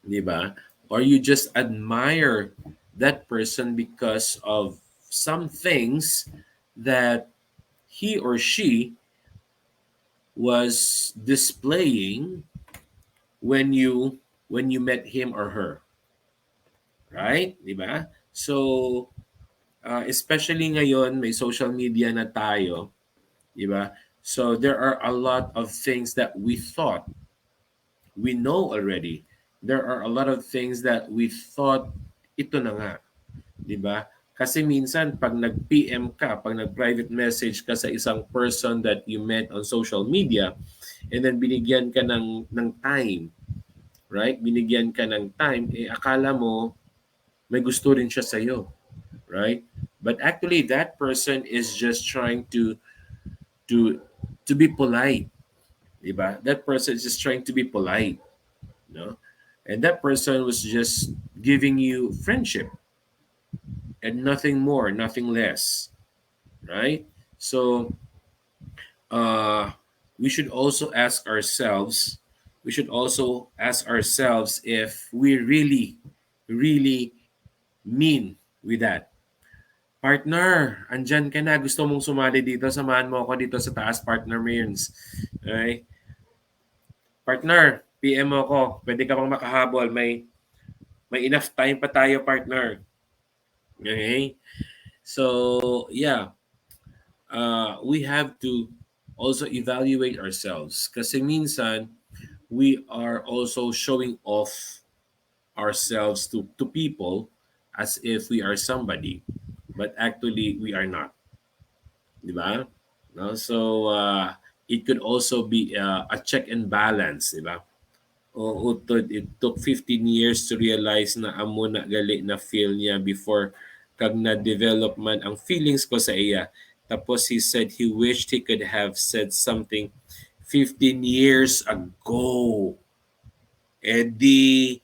Diba? Or you just admire that person because of some things that he or she was displaying when you met him or her, right? Di ba? So especially ngayon may social media na tayo, di ba? So there are a lot of things that we thought we know already. There are a lot of things that we thought ito na nga, di ba? Kasi minsan pag nag-PM ka, pag nag-private message ka sa isang person that you met on social media, and then binigyan ka ng time, right? Binigyan ka ng time, akala mo may gusto rin siya sa'yo, right? But actually, that person is just trying to to be polite, diba? That person is just trying to be polite, no? And that person was just giving you friendship and nothing more, nothing less, right? So we should also ask ourselves, if we really mean with that. Partner, andyan ka na. Gusto mong sumali dito. Samahan mo ako dito sa taas, Partner Mearns. Okay? Partner, PM mo ako. Pwede ka pang makahabol. May enough time pa tayo, partner. Okay? So, yeah. We have to also evaluate ourselves. Kasi minsan, we are also showing off ourselves to people as if we are somebody. But actually, we are not. Diba? No? So, it could also be a check and balance. Diba? O utod, it took 15 years to realize na amo na gali na feel niya before kag na-develop man ang feelings ko sa iya. Tapos he said he wished he could have said something 15 years ago. Eh di,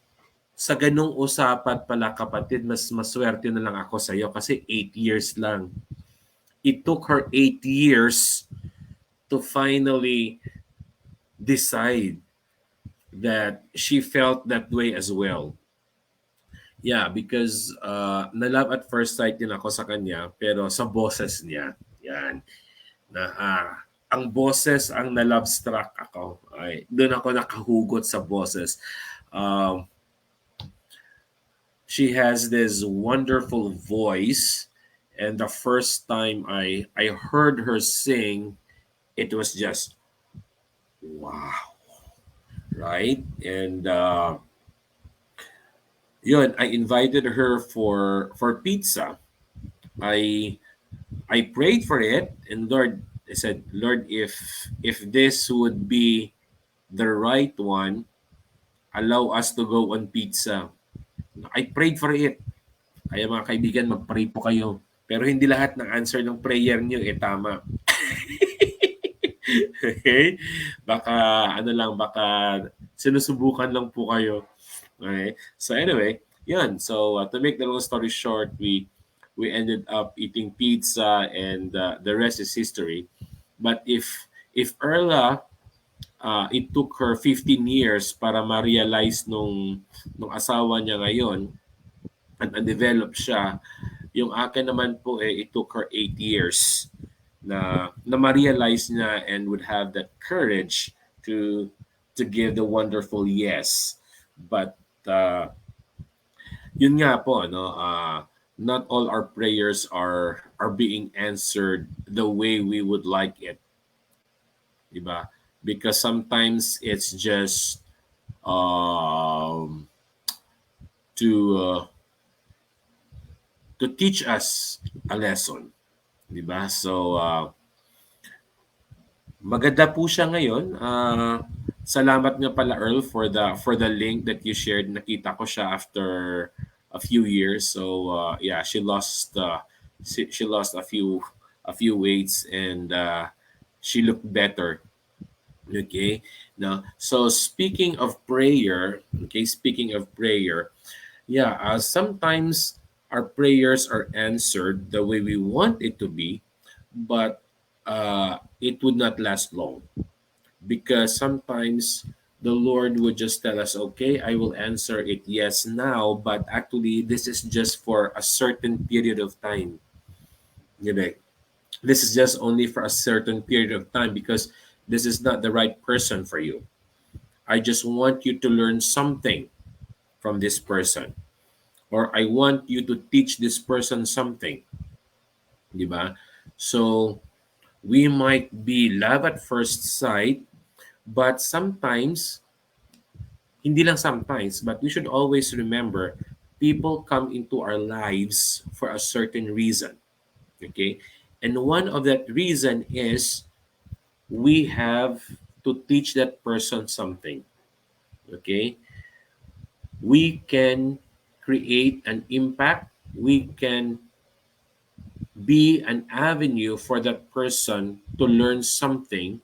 sa ganung usapan pala kapatid, mas maswerte na lang ako sa iyo kasi 8 years lang. It took her 8 years to finally decide that she felt that way as well. Yeah, because na-love at first sight din ako sa kanya, pero sa boses niya. Yan. Ang boses ang na-love struck ako. Ay, doon ako nakahugot sa boses. She has this wonderful voice, and the first time I heard her sing, it was just wow, right? And yun, I invited her for pizza. I prayed for it, and Lord, I said, Lord, if this would be the right one, allow us to go on pizza. I prayed for it. Kaya mga kaibigan, mag-pray po kayo. Pero hindi lahat ng answer ng prayer niyo tama. Okay? Baka Sinusubukan lang po kayo. Okay? So anyway, yan. So to make the long story short, we ended up eating pizza and the rest is history. But if Erla, it took her 15 years para ma-realize nung asawa niya ngayon at na-develop siya, yung akin naman po it took her 8 years na ma-realize niya and would have that courage to give the wonderful yes. But yun nga po, no, not all our prayers are being answered the way we would like it, diba? Because sometimes it's just um, to uh, to teach us a lesson, diba? So maganda po siya ngayon. Salamat nga pala Earl for the link that you shared. Nakita ko siya after a few years. So yeah, she lost a few weights and she looked better. Okay. Now, so speaking of prayer, okay, speaking of prayer, yeah, sometimes our prayers are answered the way we want it to be, but it would not last long because sometimes the Lord would just tell us, okay, I will answer it yes now, but actually, this is just for a certain period of time. You know, this is just only for a certain period of time because this is not the right person for you. I just want you to learn something from this person, or I want you to teach this person something. Diba? So, we might be love at first sight, but sometimes, hindi lang sometimes, but we should always remember people come into our lives for a certain reason. Okay? And one of that reason is we have to teach that person something. Okay? We can create an impact. We can be an avenue for that person to learn something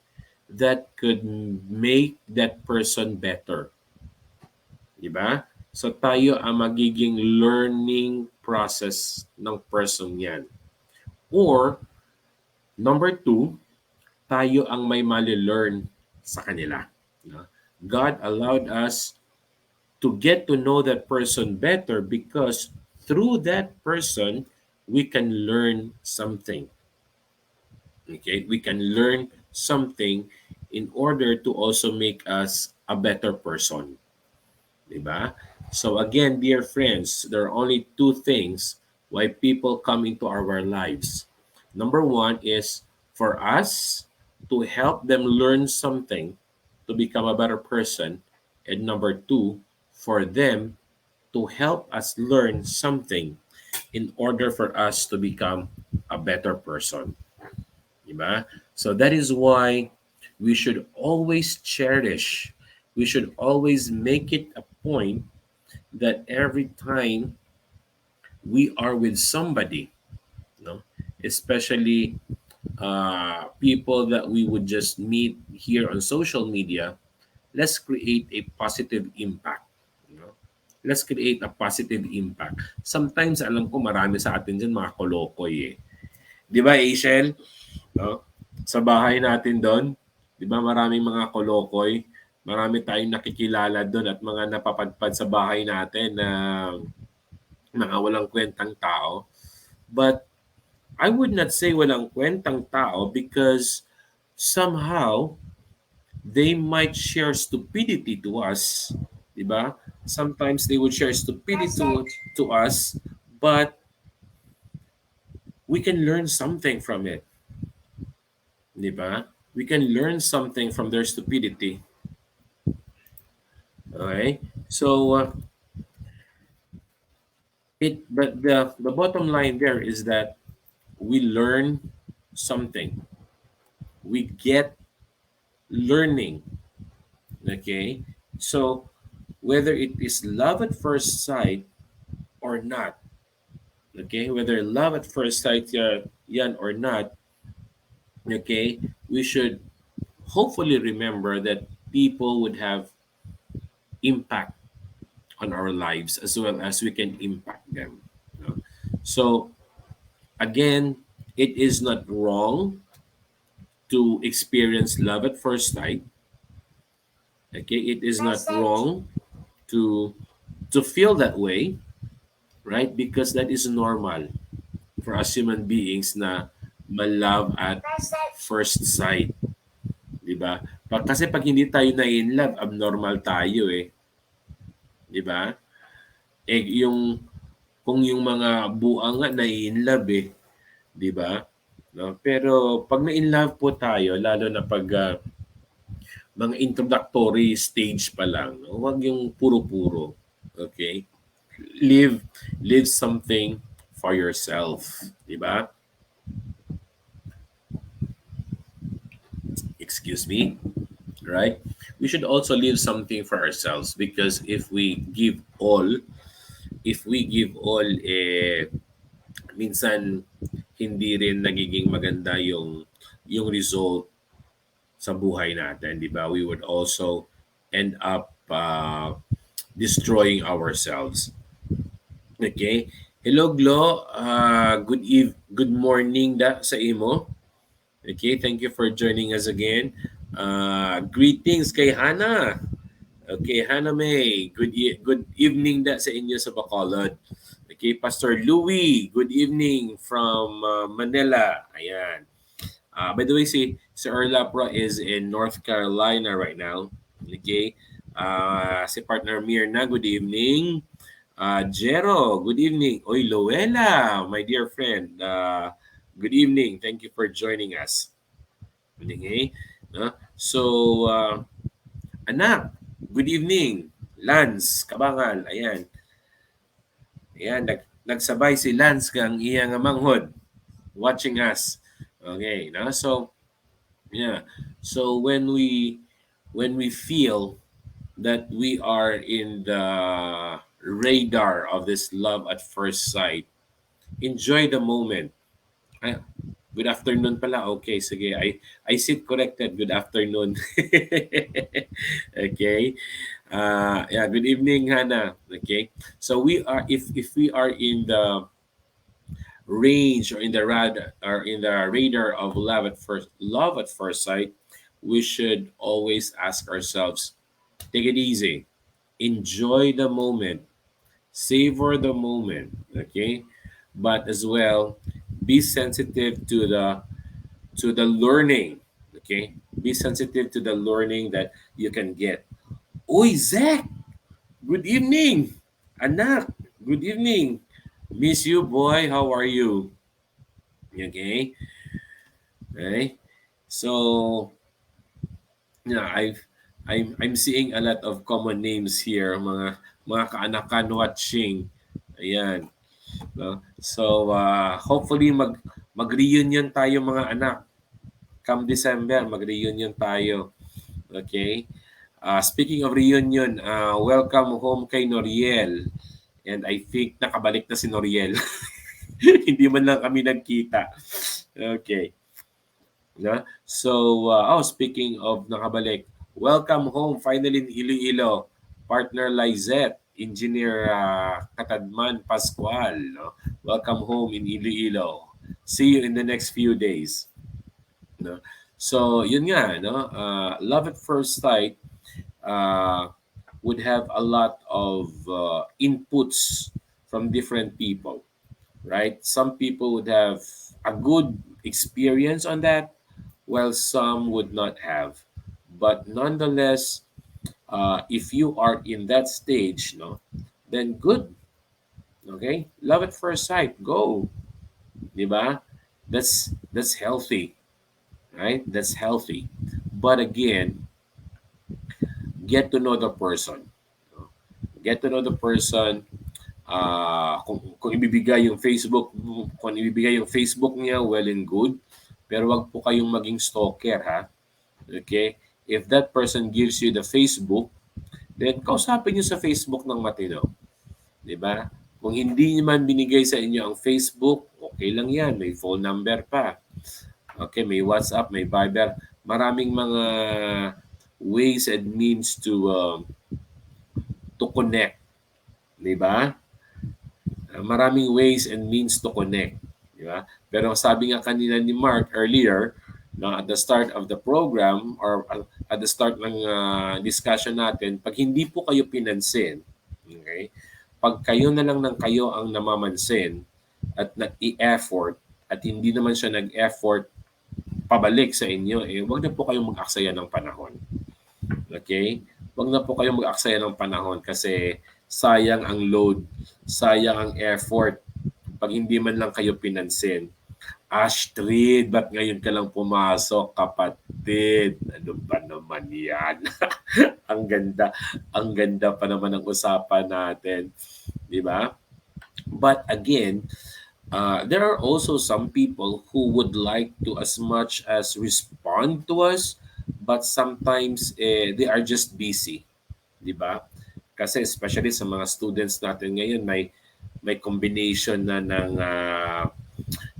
that could make that person better. Diba? So tayo ang magiging learning process ng person yan. Or, number two, tayo ang may mali-learn sa kanila. God allowed us to get to know that person better because through that person, we can learn something. Okay? We can learn something in order to also make us a better person. Diba? So again, dear friends, there are only two things why people come into our lives. Number one is for us to help them learn something to become a better person. And number two, for them to help us learn something in order for us to become a better person. Diba? So that is why we should always cherish, we should always make it a point that every time we are with somebody, especially people that we would just meet here on social media, let's create a positive impact. Let's create a positive impact. Sometimes, alam ko marami sa atin dyan mga kolokoy eh. Di ba, Asiel? No? Sa bahay natin doon, di ba maraming mga kolokoy? Marami tayong nakikilala doon at mga napapadpad sa bahay natin na mga walang kwentang tao. But I would not say walang kwentang tao because somehow they might share stupidity to us. Diba? Sometimes they would share stupidity to us, but we can learn something from it. Diba? We can learn something from their stupidity. Okay? So, but the bottom line there is that we learn something. We get learning. Okay? So, whether it is love at first sight or not, okay, whether love at first sight yan or not, okay, we should hopefully remember that people would have impact on our lives as well as we can impact them. So again, it is not wrong to experience love at first sight. Okay, it is not wrong to feel that way, right? Because that is normal for us human beings na ma-love at first sight, di ba? Kasi pag hindi tayo na in love, abnormal tayo eh, di ba? Eh yung kung yung mga buang nga na in love eh, di ba? No? Pero pag na in love po tayo, lalo na pag mga introductory stage pa lang, no? Huwag yung puro-puro. Okay? Live something for yourself, di ba? Excuse me, right? We should also leave something for ourselves because if we give all, minsan hindi rin nagiging maganda yung result sa buhay natin, di ba? We would also end up destroying ourselves. Okay? Hello, Glo. Good morning da sa imo. Okay, thank you for joining us again. Greetings kay Hannah. Okay, Hannah May. Good evening da sa inyo sa Bacolod. Okay, Pastor Louie. Good evening from Manila. Ayan. By the way, si Erla Pro is in North Carolina right now. Okay. Si partner Mirna, good evening. Jero, good evening. Oy, Loela, my dear friend. Good evening. Thank you for joining us. Okay. So, anak, good evening. Lance, Kabangal, ayan. Ayan, nagsabay si Lance kang iyang manghod watching us. Okay, no? So, yeah. So when we feel that we are in the radar of this love at first sight, enjoy the moment. Ay, good afternoon pala. Okay, sige. I sit corrected. Good afternoon. Okay. Yeah, good evening, Hannah. Okay. So we are if we are in the range or in the radar of love at first sight, we should always ask ourselves, take it easy, enjoy the moment, savor the moment, okay? But as well, be sensitive to the learning, okay? Be sensitive to the learning that you can get. Uy, Zach, good evening. Anak, good evening. Miss you, boy. How are you? Okay. Okay. So, yeah, I'm seeing a lot of common names here, mga kaanakan watching. Ayan. No? So, hopefully mag-reunion tayo mga anak. Come December, mag-reunion tayo. Okay? Speaking of reunion, welcome home kay Noriel. And I think nakabalik na si Noriel. Hindi man lang kami nagkita. Okay. No? So, speaking of nakabalik, welcome home finally in Iloilo. Partner Lizette, Engineer Katadman Pascual. No? Welcome home in Iloilo. See you in the next few days. No? So, yun nga, no? Love at first sight would have a lot of inputs from different people, right? Some people would have a good experience on that, while some would not have. But nonetheless, if you are in that stage, no, then good. Okay, love at first sight, go, diba? That's healthy, right? That's healthy. But again, get to know the person. No? Get to know the person. Kung ibibigay yung Facebook niya, well and good. Pero wag po kayong maging stalker, ha? Okay? If that person gives you the Facebook, then kausapin niyo sa Facebook ng matino. 'Di ba? Kung hindi niyo man binigay sa inyo ang Facebook, okay lang 'yan, may phone number pa. Okay, may WhatsApp, may Viber, maraming mga ways and means connect. Di ba? Maraming ways and means to connect. Di ba? Pero sabi nga kanina ni Mark earlier, no, at the start of the program or at the start ng discussion natin, pag hindi po kayo pinansin, okay, pag kayo na lang ng kayo ang namamansin at nag-i-effort at hindi naman siya nag-effort pabalik sa inyo, wag na po kayong mag-aksaya ng panahon. Okay? Wag na po kayong mag-aksaya ng panahon kasi sayang ang load, sayang ang effort pag hindi man lang kayo pinansin. Astrid, ba't ngayon ka lang pumasok, kapatid? Ano ba naman yan? Ang ganda pa naman ng usapan natin. Di ba? But again, there are also some people who would like to as much as respond to us, but sometimes they are just busy. Di ba? Kasi especially sa mga students natin ngayon, may combination na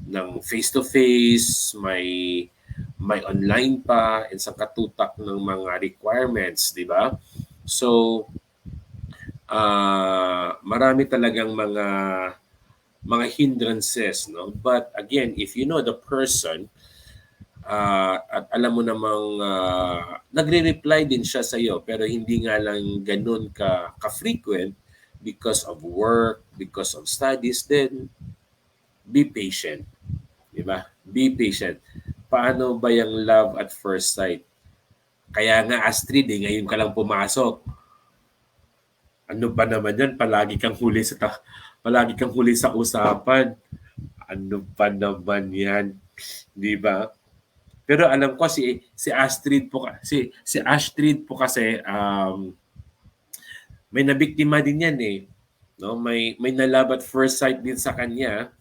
ng face-to-face, may online pa, and sa katutak ng mga requirements, di ba? So, marami talagang mga hindrances, no? But again, if you know the person, at alam mo namang nagre-reply din siya sa iyo pero hindi nga lang ganun ka-frequent because of work, because of studies, then be patient. Di ba? Be patient. Paano ba yung love at first sight? Kaya nga Astrid, ngayon ka lang pumasok. Ano ba naman yan? Palagi kang huli sa usapan. Ano ba naman yan? Di ba? Pero alam ko si Astrid po kasi may nabiktima din yan eh. No, may nalove at first sight din sa kanya.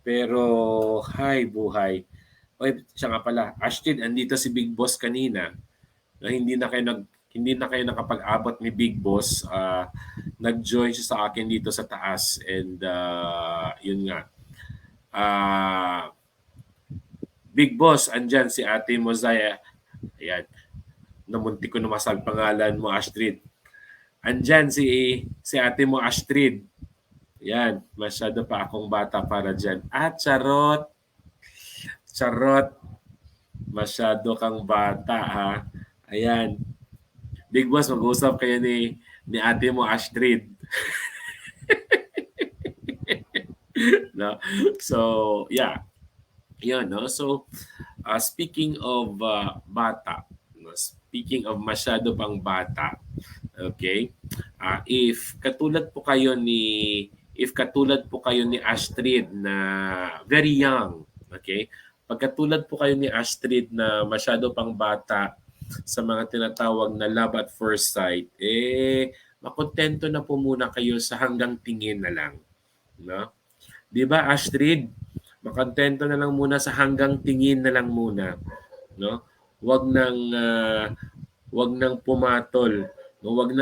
Pero hay buhay. Oy, siya nga pala, Astrid, andito si Big Boss kanina. Na hindi na kayo nakapag-abot ni Big Boss. Nag-join siya sa akin dito sa taas and yun nga. Big Boss, andyan si Ate Mosiah. Ayan. Namunti ko na masabi pangalan mo, Astrid. Andyan si ate mo, Astrid. Ayan. Masyado pa akong bata para dyan. Charot. Charot. Masyado kang bata, ha? Ayan. Big Boss, mag-usap kayo ni ate mo, Astrid. No? So, yeah. Yan, no? So, speaking of bata, no? Speaking of masyado pang bata, okay? If katulad po kayo ni Astrid na very young, okay? Pag katulad po kayo ni Astrid na masyado pang bata sa mga tinatawag na love at first sight, makontento na po muna kayo sa hanggang tingin na lang, no? 'Di ba, Astrid? Makontento na lang muna sa hanggang tingin na lang muna, no? Wag nang pumatol, no? Wag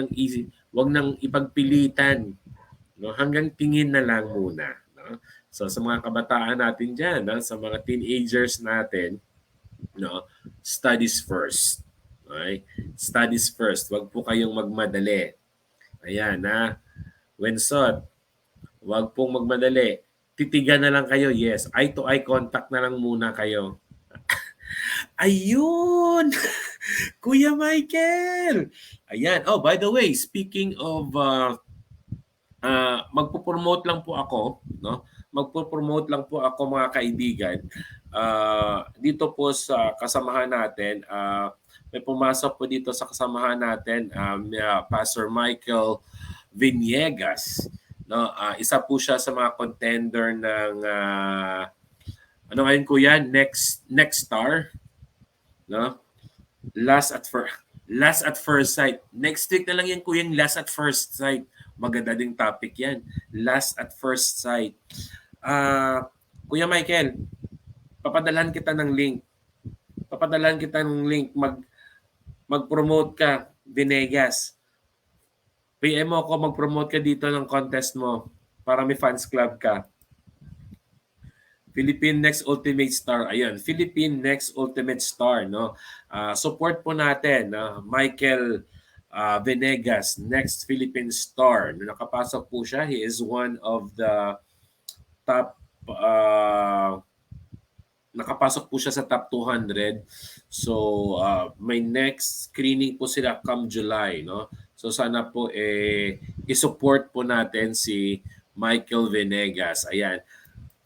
nang ipagpilitan, no? Hanggang tingin na lang muna, no? So sa mga kabataan natin diyan, no? Sa mga teenagers natin, no? Studies first. Okay? Studies first. Wag po kayong magmadali. Ayan, ha? Wensot, wag pong magmadali. Titigan na lang kayo, yes. Eye-to-eye contact na lang muna kayo. Ayun! Kuya Michael! Ayan. Oh, by the way, speaking of magpo-promote lang po ako, no? Magpo-promote lang po ako, mga kaibigan. Dito po sa kasamahan natin, may pumasok po dito sa kasamahan natin, Pastor Michael Viniegas. No, isa po siya sa mga contender ng ano ngayon kuya, next star, no? Last at first sight. Next week na lang yan kuya, yung last at first sight. Maganda ding topic yan. Last at first sight. Kuya Michael, papadalhan kita ng link. Mag-promote ka, Viniegas. PM mo ako, mag-promote ka dito ng contest mo para may fans club ka. Philippine Next Ultimate Star. Ayun, Philippine Next Ultimate Star, no? Support po natin, Michael Venegas, next Philippine star. Nung nakapasok po siya, he is one of the top nakapasok po siya sa top 200. So, may next screening po sila come July, no? So, sana po i-support po natin si Michael Venegas. Ayan.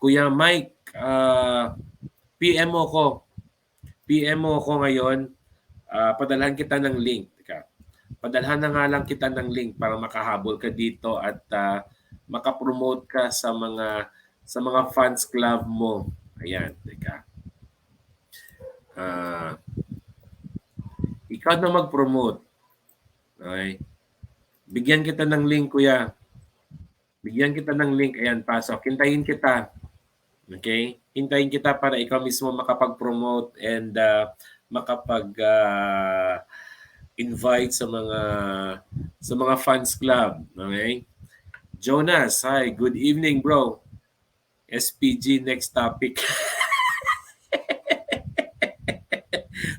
Kuya Mike, PM mo ko. PM mo ko ngayon. Padalhan kita ng link. Teka. Padalhan na nga lang kita ng link para makahabol ka dito at makapromote ka sa mga fans club mo. Ayan, teka. Ikaw na mag-promote. Okay. Bigyan kita ng link, kuya. Bigyan kita ng link. Ayan, pasok. Hintayin kita. Okay? Hintayin kita para ikaw mismo makapag-promote and makapag-invite sa mga fans club. Okay? Jonas, hi. Good evening, bro. SPG, next topic.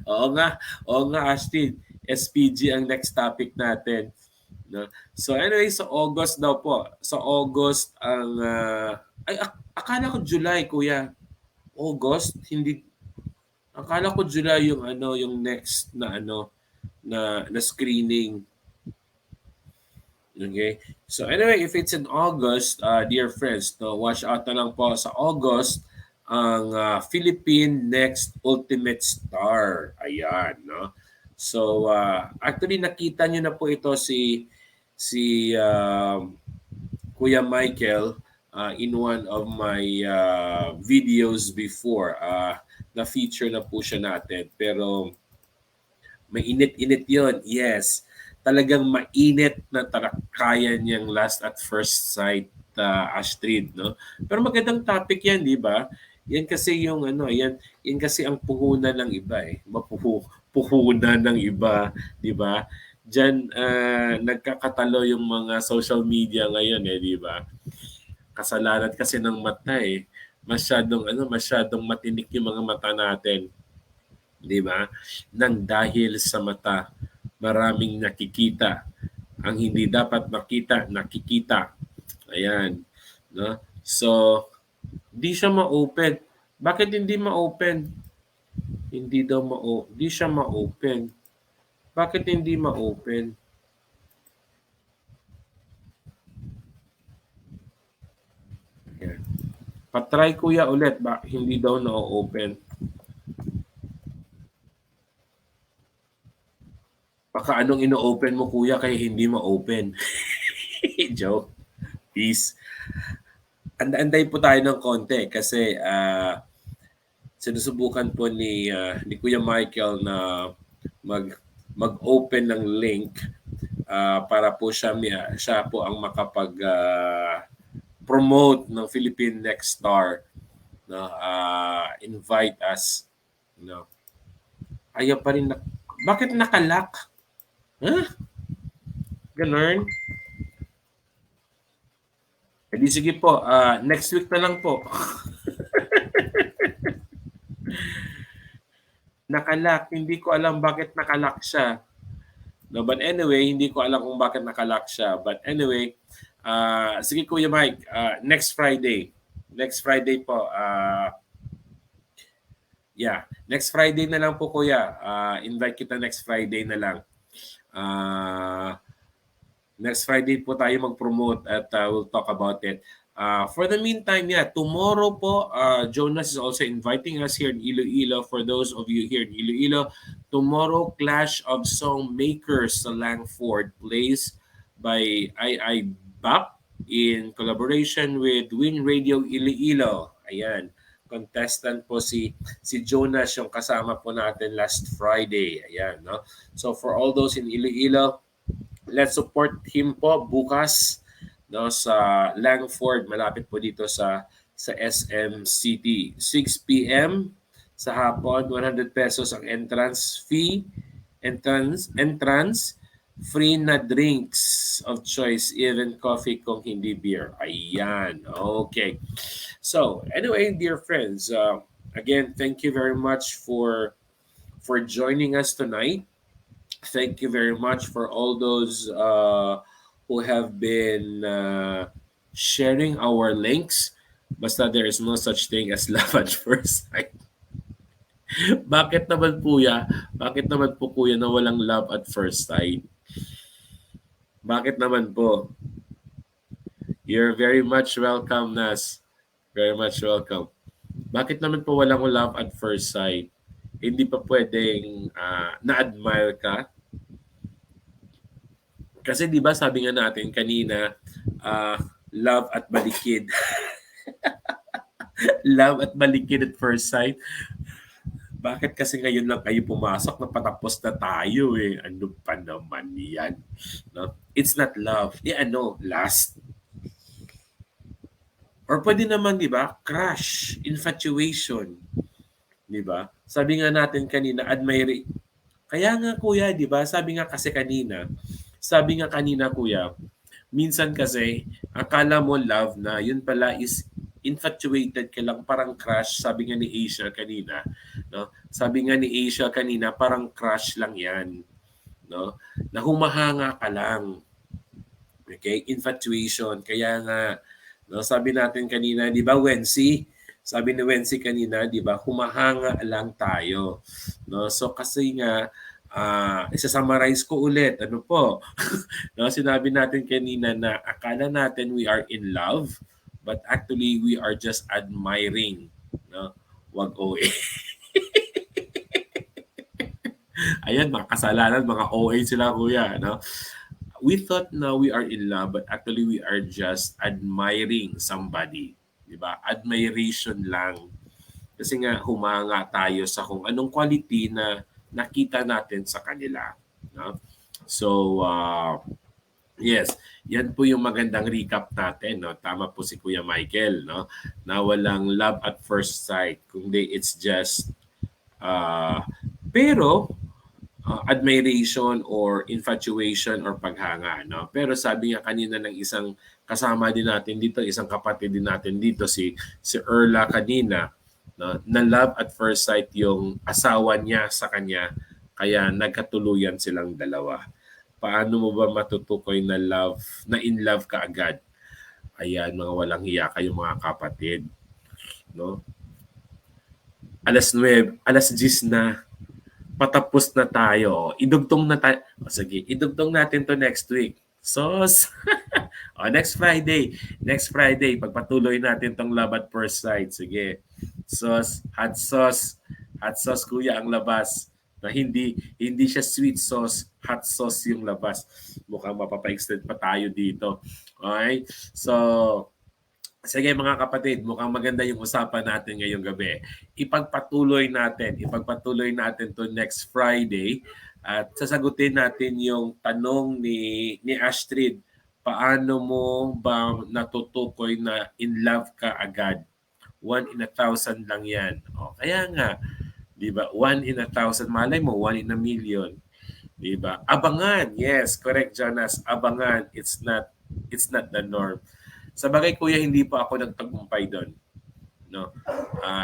Oo nga, Ashtin. SPG ang next topic natin. No? So anyway, sa August daw po. Sa August ang akala ko July, kuya. August, hindi. Akala ko July yung next na na screening. Okay? So anyway, if it's in August, dear friends, no, watch out na lang po sa August ang Philippine Next Ultimate Star. Ayan, no? So actually nakita niyo na po ito si Kuya Michael in one of my videos before. Na-feature na po siya natin. Pero may init-init yon. Yes. Talagang mainit na talakayan niyang Last at First Sight, Astrid, no? Pero magandang topic yan, di ba? Yan kasi yung yan kasi ang puhunan ng iba eh. Puhunan ng iba, di ba? Diyan nagkakatalo yung mga social media ngayon eh, di ba? Kasalanan kasi ng mata eh. Masyadong matinik yung mga mata natin. Di ba? Nang dahil sa mata, maraming nakikita. Ang hindi dapat makita, nakikita. Ayan. No? So, di siya ma-open. Bakit hindi ma-open? Di siya ma-open. Bakit hindi ma-open? Ayan. Patry kuya ulit. Hindi daw na-open. Baka anong ino-open mo kuya kaya hindi ma-open. Joke. Peace. Anday po tayo ng konti kasi sinusubukan po ni Kuya Michael na mag-open ng link para po siya po ang makapag promote ng Philippine Next Star, no? Invite us, no? Ayaw pa rin bakit nakalock? Huh? Ganun. Di sige po, next week na lang po. Nakalock, hindi ko alam bakit nakalock siya. No, but anyway, hindi ko alam kung bakit nakalock siya. But anyway, sige Kuya Mike, next Friday. Next Friday po. Next Friday na lang po kuya. Invite kita next Friday na lang. Next Friday po tayo mag-promote at we'll talk about it. For the meantime, tomorrow po, Jonas is also inviting us here in Iloilo. For those of you here in Iloilo, tomorrow, Clash of Song Makers sa Langford plays by BAP in collaboration with Win Radio Iloilo. Ayan. Contestant po si Jonas yung kasama po natin last Friday. Ayan, no? So for all those in Iloilo, let's support him po bukas, no, sa Langford, malapit po dito sa SM City. 6 p.m. sa hapon, 100 pesos ang entrance fee. Entrance free na drinks of choice, even coffee kung hindi beer. Ayan. Okay. So, anyway, dear friends, again, thank you very much for joining us tonight. Thank you very much for all those who have been sharing our links. Basta there is no such thing as love at first sight. Bakit naman po ya? Bakit naman po kuya na walang love at first sight? Bakit naman po? You're very much welcome, Nas. Very much welcome. Bakit naman po walang love at first sight? Hindi pa pwedeng na-admire ka? Kasi 'di ba sabi nga natin kanina, love at balikid. Love at balikid at first sight. Bakit kasi ngayon lang kayo pumasok na patapos na tayo eh? Ano pa naman yan? No? It's not love. Lust. Or pwede naman, di ba? Crush, infatuation. Di ba? Sabi nga natin kanina, admire. Kaya nga kuya, di ba? Sabi nga kanina kuya, minsan kasi akala mo love na, yun pala is infatuated ka lang, parang crush. Sabi nga ni Asia kanina, no? Sabi nga ni Asia kanina, parang crush lang 'yan, no? Na humahanga ka lang. Okay? Infatuation. Kaya nga, no, sabi natin kanina, 'di ba, Wency? Sabi ni Wency kanina, 'di ba, humahanga lang tayo. No? So kasi nga isa-summarize ko ulit. Ano po? No, sinabi natin kanina na akala natin we are in love, but actually we are just admiring. No? Wag OA. Ayan, mga kasalanan, mga OA sila kuya. No? We thought na we are in love, but actually we are just admiring somebody. Diba? Admiration lang. Kasi nga humanga tayo sa kung anong quality na nakita natin sa kanila. No? So, yes, yan po yung magandang recap natin. No? Tama po si Kuya Michael. No? Na walang love at first sight. Kundi it's just, pero, admiration or infatuation or paghanga. No? Pero sabi nga kanina ng isang kasama din natin dito, isang kapatid din natin dito, si Erla kanina, no? Na love at first sight yung asawa niya sa kanya, kaya nagkatuluyan silang dalawa. Paano mo ba matutukoy na in love ka agad? Ayan, mga walang hiya kayong mga kapatid. No? Alas 10 na, patapos na tayo. Idugtong na tayo. Sige, idugtong natin to next week. Sos! Next Friday. Next Friday, pagpatuloy natin tong love at first sight. Sige. Sos, hot sauce. Hot sauce kuya ang labas. Na hindi siya sweet sauce, hot sauce yung labas. Mukhang mapapa-extend pa tayo dito. Okay? So, sige mga kapatid, mukhang maganda yung usapan natin ngayong gabi. Ipagpatuloy natin to next Friday at sasagutin natin yung tanong ni Astrid. Paano mo ba natutukoy na in love ka agad? 1 in 1,000 lang yan. Kaya nga, di ba? 1 in 1,000, malay mo, 1 in a million. Di ba? Abangan. Yes, correct, Jonas. Abangan. It's not the norm. Sa bagay, kuya, hindi po ako nagtagumpay doon. No?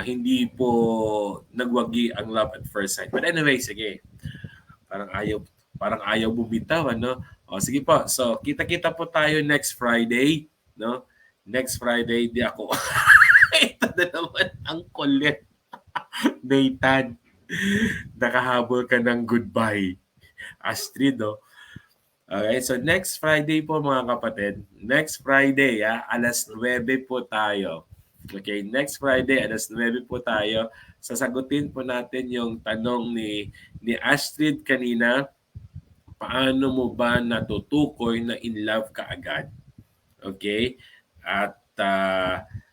Hindi po nagwagi ang love at first sight. But anyway, sige. Parang ayaw bumitaw, ano? Sige po. So, kita-kita po tayo next Friday, no? Next Friday, di ako. Ito na naman ang kulit. Nathan, nakahabol ka ng goodbye. Astrid, no? Okay, so next Friday po mga kapatid. Next Friday, alas 9 po tayo. Okay, next Friday, alas 9 po tayo. Sasagutin po natin yung tanong ni Astrid kanina. Paano mo ba natutukoy na in love ka agad? Okay? At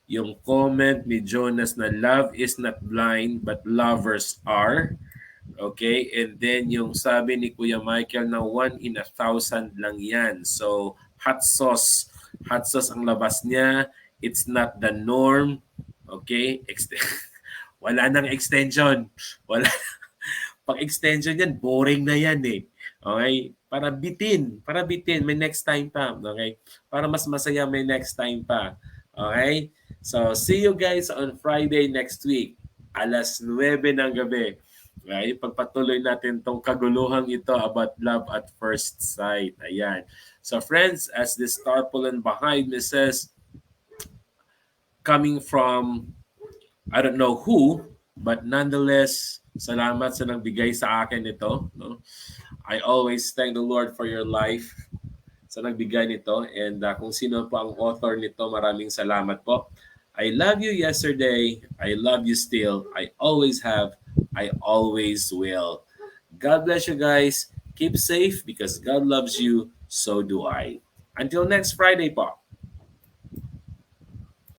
yung comment ni Jonas na love is not blind but lovers are. Okay? And then yung sabi ni Kuya Michael na 1 in 1,000 lang yan. So, hot sauce. Hot sauce ang labas niya. It's not the norm. Okay? Wala nang extension. Wala. Pag extension yan, boring na yan eh. Okay? Para bitin. May next time pa. Okay? Para mas masaya, may next time pa. Okay? So, see you guys on Friday next week. Alas 9 ng gabi. Right? Pagpatuloy natin tong kaguluhang ito about love at first sight. Ayan. So friends, as this tarpaulin behind me says, coming from I don't know who, but nonetheless, salamat sa nagbigay sa akin ito. No? I always thank the Lord for your life sa nagbigay nito. And kung sino po ang author nito, maraming salamat po. I love you yesterday. I love you still. I always have. I always will. God bless you guys. Keep safe because God loves you. So do I. Until next Friday po.